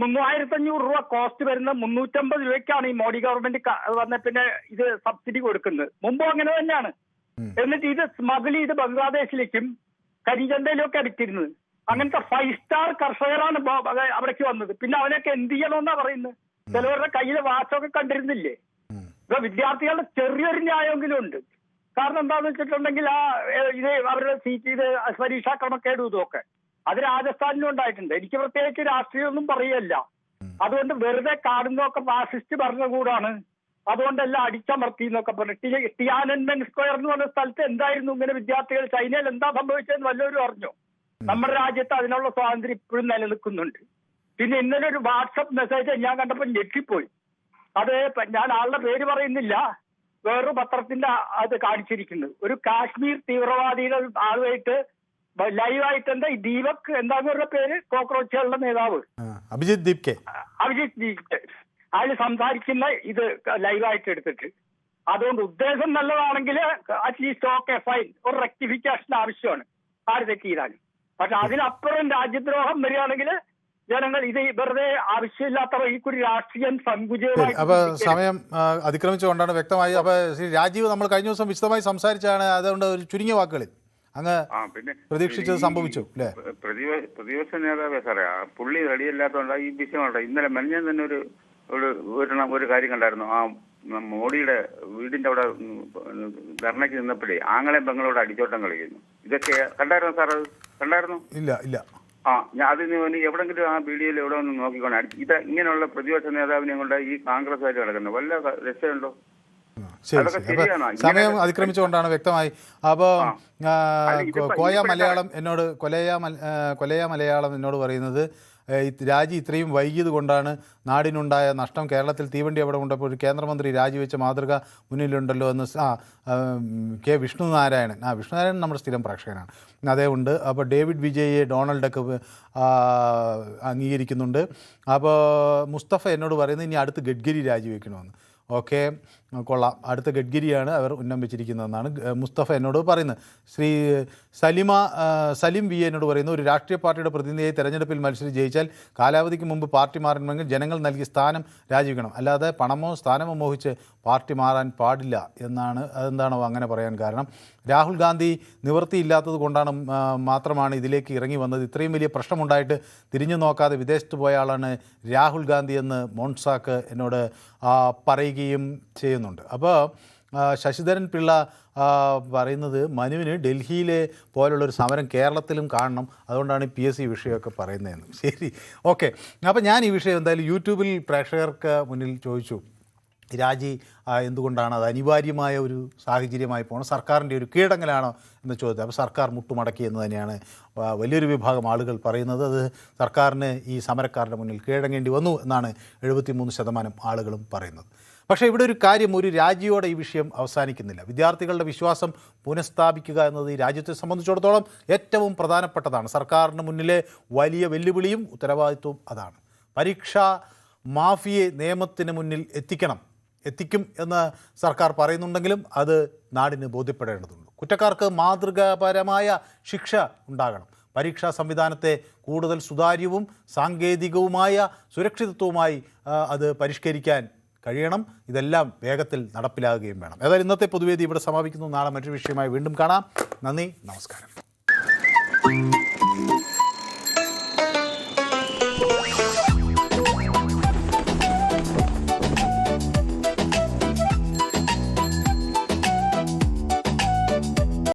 3500 രൂപ കോസ്റ്റ് വരുന്ന 350 രൂപയ്ക്കാണ് ഈ മോഡി ഗവൺമെന്റ് വന്ന പിന്നെ ഇത് സബ്സിഡി കൊടുക്കുന്നത്. മുമ്പും അങ്ങനെ തന്നെയാണ്. എന്നിട്ട് ഇത് സ്മഗിൾ ചെയ്ത് ബംഗ്ലാദേശിലേക്കും കരിഞ്ചന്തയിലും ഒക്കെ അടിച്ചിരുന്നത്. അങ്ങനത്തെ 5 സ്റ്റാർ കർഷകരാണ് അവിടേക്ക് വന്നത്. പിന്നെ അവനൊക്കെ എന്ത് ചെയ്യണമെന്നാ പറയുന്നത്? ചിലവരുടെ കയ്യിലെ വാച്ചൊക്കെ കണ്ടിരുന്നില്ലേ? ഇപ്പൊ വിദ്യാർത്ഥികളുടെ ചെറിയൊരു ന്യായമെങ്കിലും ഉണ്ട്. കാരണം എന്താന്ന് വെച്ചിട്ടുണ്ടെങ്കിൽ ഇത് അവരുടെ സീറ്റ് ഇത് പരീക്ഷാ ക്രമക്കേടും ഇതൊക്കെ അത് രാജസ്ഥാനിലും ഉണ്ടായിട്ടുണ്ട്. എനിക്ക് പ്രത്യേകിച്ച് രാഷ്ട്രീയമൊന്നും പറയല്ല. അതുകൊണ്ട് വെറുതെ കാണുന്നതൊക്കെ ഫാസിസ്റ്റ് ഭരണകൂടമാണ്, അതുകൊണ്ടെല്ലാം അടിച്ചമർത്തി എന്നൊക്കെ പറഞ്ഞു. ടിയാനൻമെൻ സ്ക്വയർ എന്ന് പറഞ്ഞ സ്ഥലത്ത് എന്തായിരുന്നു ഇങ്ങനെ വിദ്യാർത്ഥികൾ? ചൈനയിൽ എന്താ സംഭവിച്ചതെന്ന് വല്ലവരും അറിഞ്ഞോ? നമ്മുടെ രാജ്യത്ത് അതിനുള്ള സ്വാതന്ത്ര്യം ഇപ്പോഴും നിലനിൽക്കുന്നുണ്ട്. പിന്നെ ഇന്നലെ ഒരു വാട്സപ്പ് മെസ്സേജ് ഞാൻ കണ്ടപ്പോൾ ഞെട്ടിപ്പോയി. അത് ഞാൻ ആളുടെ പേര് പറയുന്നില്ല, വേറൊരു പത്രത്തിന്റെ അത് കാണിച്ചിരിക്കുന്നത്. ഒരു കാശ്മീർ തീവ്രവാദിയുടെ ആളുമായിട്ട് ലൈവായിട്ട് എന്താ ദീപക് എന്താന്ന് പേര്, കോക്രോച്ചുകളുടെ നേതാവ് അഭിജിത് ദീപ് അയാൾ സംസാരിക്കുന്ന ഇത് ലൈവായിട്ട് എടുത്തിട്ട്. അതുകൊണ്ട് ഉദ്ദേശം നല്ലതാണെങ്കിൽ അറ്റ്ലീസ്റ്റ് ഓക്കെ ഫൈൻ, ഒരു റെക്ടിഫിക്കേഷൻ ആവശ്യമാണ് ആര് തെറ്റിയതാനും. പക്ഷെ അതിനപ്പുറം രാജ്യദ്രോഹം വരികയാണെങ്കിൽ ജനങ്ങൾ ഇത് വെറുതെ ആവശ്യമില്ലാത്ത ഈ ഒരു രാഷ്ട്രീയം സങ്കുചിതമായി. അപ്പൊ സമയം അതിക്രമിച്ചുകൊണ്ടാണ് വ്യക്തമായി. അപ്പൊ ശ്രീ രാജീവ്, നമ്മൾ കഴിഞ്ഞ ദിവസം വിശദമായി സംസാരിച്ചാണ്, അതുകൊണ്ട് ഒരു ചുരുങ്ങിയ വാക്കുകളിൽ അങ്ങ് പ്രതീക്ഷിച്ചത് സംഭവിച്ചു അല്ലേ? പ്രതിപക്ഷ നേതാവേ സാറേ, പുള്ളി റെഡിയല്ലാത്തതുകൊണ്ട് ഈ വിഷയമുണ്ട്. ഇന്നലെ മെനഞ്ഞാൻ തന്നെ ഒരു കാര്യം കണ്ടായിരുന്നു. ആ മോഡിയുടെ വീടിന്റെ അവിടെ ധർണയ്ക്ക് നിന്നപ്പോഴേ ആങ്ങളെ പെങ്ങളോട് അടിച്ചോട്ടം കളിക്കുന്നു. ഇതൊക്കെ കണ്ടായിരുന്നോ സാർ? അത് കണ്ടായിരുന്നു? ഇല്ല ഇല്ല. ഞാൻ അതിന് വേണ്ടി എവിടെങ്കിലും ആ വീഡിയോയിൽ എവിടെ ഒന്ന് നോക്കിക്കോണം. ഇത് ഇങ്ങനെയുള്ള പ്രതിപക്ഷ നേതാവിനെ കൊണ്ട് ഈ കോൺഗ്രസ്സുകാർ കിടക്കുന്നത് വല്ല രക്ഷയുണ്ടോ? ശരി ശരി. അപ്പോൾ സമയം അതിക്രമിച്ചുകൊണ്ടാണ് വ്യക്തമായി. അപ്പോൾ കൊലയ മലയാളം എന്നോട് പറയുന്നത് രാജി ഇത്രയും വൈകിയത് കൊണ്ടാണ് നാടിനുണ്ടായ നഷ്ടം. കേരളത്തിൽ തീവണ്ടി അവിടെ കൊണ്ടപ്പോൾ ഒരു കേന്ദ്രമന്ത്രി രാജിവെച്ച മാതൃക മുന്നിലുണ്ടല്ലോ എന്ന് കെ വിഷ്ണുനാരായണൻ. വിഷ്ണുനാരായണൻ നമ്മുടെ സ്ഥിരം പ്രേക്ഷകനാണ്, അതേ ഉണ്ട്. അപ്പോൾ ഡേവിഡ് വിജയെ ഡൊണാൾഡൊക്കെ അംഗീകരിക്കുന്നുണ്ട്. അപ്പോൾ മുസ്തഫ എന്നോട് പറയുന്നത് ഇനി അടുത്ത് ഗഡ്കരി രാജിവെക്കണമെന്ന്. ഓക്കെ, കൊള്ളാം. അടുത്ത ഗഡ്കരിയാണ് അവർ ഉന്നം വെച്ചിരിക്കുന്നതെന്നാണ് മുസ്തഫ എന്നോട് പറയുന്നത്. ശ്രീ സലിം വി എന്നോട് പറയുന്നു, ഒരു രാഷ്ട്രീയ പാർട്ടിയുടെ പ്രതിനിധിയെ തെരഞ്ഞെടുപ്പിൽ മത്സരിച്ച് ജയിച്ചാൽ കാലാവധിക്ക് മുമ്പ് പാർട്ടി മാറണമെങ്കിൽ ജനങ്ങൾ നൽകിയ സ്ഥാനം രാജിവെക്കണം, അല്ലാതെ പണമോ സ്ഥാനമോ മോഹിച്ച് പാർട്ടി മാറാൻ പാടില്ല എന്നാണ്. അതെന്താണോ അങ്ങനെ പറയാൻ കാരണം? രാഹുൽ ഗാന്ധി നിവൃത്തിയില്ലാത്തത് കൊണ്ടാണ് മാത്രമാണ് ഇതിലേക്ക് ഇറങ്ങി വന്നത്. ഇത്രയും വലിയ പ്രശ്നമുണ്ടായിട്ട് തിരിഞ്ഞു നോക്കാതെ വിദേശത്ത് പോയ ആളാണ് രാഹുൽ ഗാന്ധി എന്ന് മോൺസാക്ക് എന്നോട് പറയുകയും ചെയ്യുന്നുണ്ട്. അപ്പോൾ ശശിധരൻ പിള്ള പറയുന്നത് മനുവിന് ഡൽഹിയിലെ പോലുള്ളൊരു സമരം കേരളത്തിലും കാണണം, അതുകൊണ്ടാണ് PSC വിഷയമൊക്കെ പറയുന്നതെന്ന്. ശരി, ഓക്കെ. അപ്പോൾ ഞാൻ ഈ വിഷയം എന്തായാലും യൂട്യൂബിൽ പ്രേക്ഷകർക്ക് മുന്നിൽ ചോദിച്ചു, രാജി എന്തുകൊണ്ടാണ് അത് അനിവാര്യമായ ഒരു സാഹചര്യമായി പോകണം, സർക്കാരിൻ്റെ ഒരു കീഴടങ്ങലാണോ എന്ന് ചോദിച്ചത്. അപ്പോൾ സർക്കാർ മുട്ടുമടക്കി എന്ന് തന്നെയാണ് വലിയൊരു വിഭാഗം ആളുകൾ പറയുന്നത്. അത് സർക്കാരിന് ഈ സമരക്കാരുടെ മുന്നിൽ കീഴടങ്ങേണ്ടി വന്നു എന്നാണ് 73% ആളുകളും പറയുന്നത്. പക്ഷേ ഇവിടെ ഒരു കാര്യം, ഒരു രാജിയോടെ ഈ വിഷയം അവസാനിക്കുന്നില്ല. വിദ്യാർത്ഥികളുടെ വിശ്വാസം പുനഃസ്ഥാപിക്കുക എന്നത് ഈ രാജ്യത്തെ സംബന്ധിച്ചിടത്തോളം ഏറ്റവും പ്രധാനപ്പെട്ടതാണ്. സർക്കാരിന് മുന്നിലെ വലിയ വെല്ലുവിളിയും ഉത്തരവാദിത്വവും അതാണ്. പരീക്ഷാ മാഫിയെ നിയമത്തിന് മുന്നിൽ എത്തിക്കും എന്ന് സർക്കാർ പറയുന്നുണ്ടെങ്കിലും അത് നാടിന് ബോധ്യപ്പെടേണ്ടതുണ്ട്. കുറ്റക്കാർക്ക് മാതൃകാപരമായ ശിക്ഷ ഉണ്ടാകണം. പരീക്ഷാ സംവിധാനത്തെ കൂടുതൽ സുതാര്യവും സാങ്കേതികവുമായ സുരക്ഷിതത്വവുമായി അത് പരിഷ്കരിക്കാൻ കഴിയണം. ഇതെല്ലാം വേഗത്തിൽ നടപ്പിലാകുകയും വേണം. ഏതായാലും ഇന്നത്തെ പൊതുവേദി ഇവിടെ സമാപിക്കുന്നു. നാളെ മറ്റൊരു വിഷയമായി വീണ്ടും കാണാം. നന്ദി, നമസ്കാരം.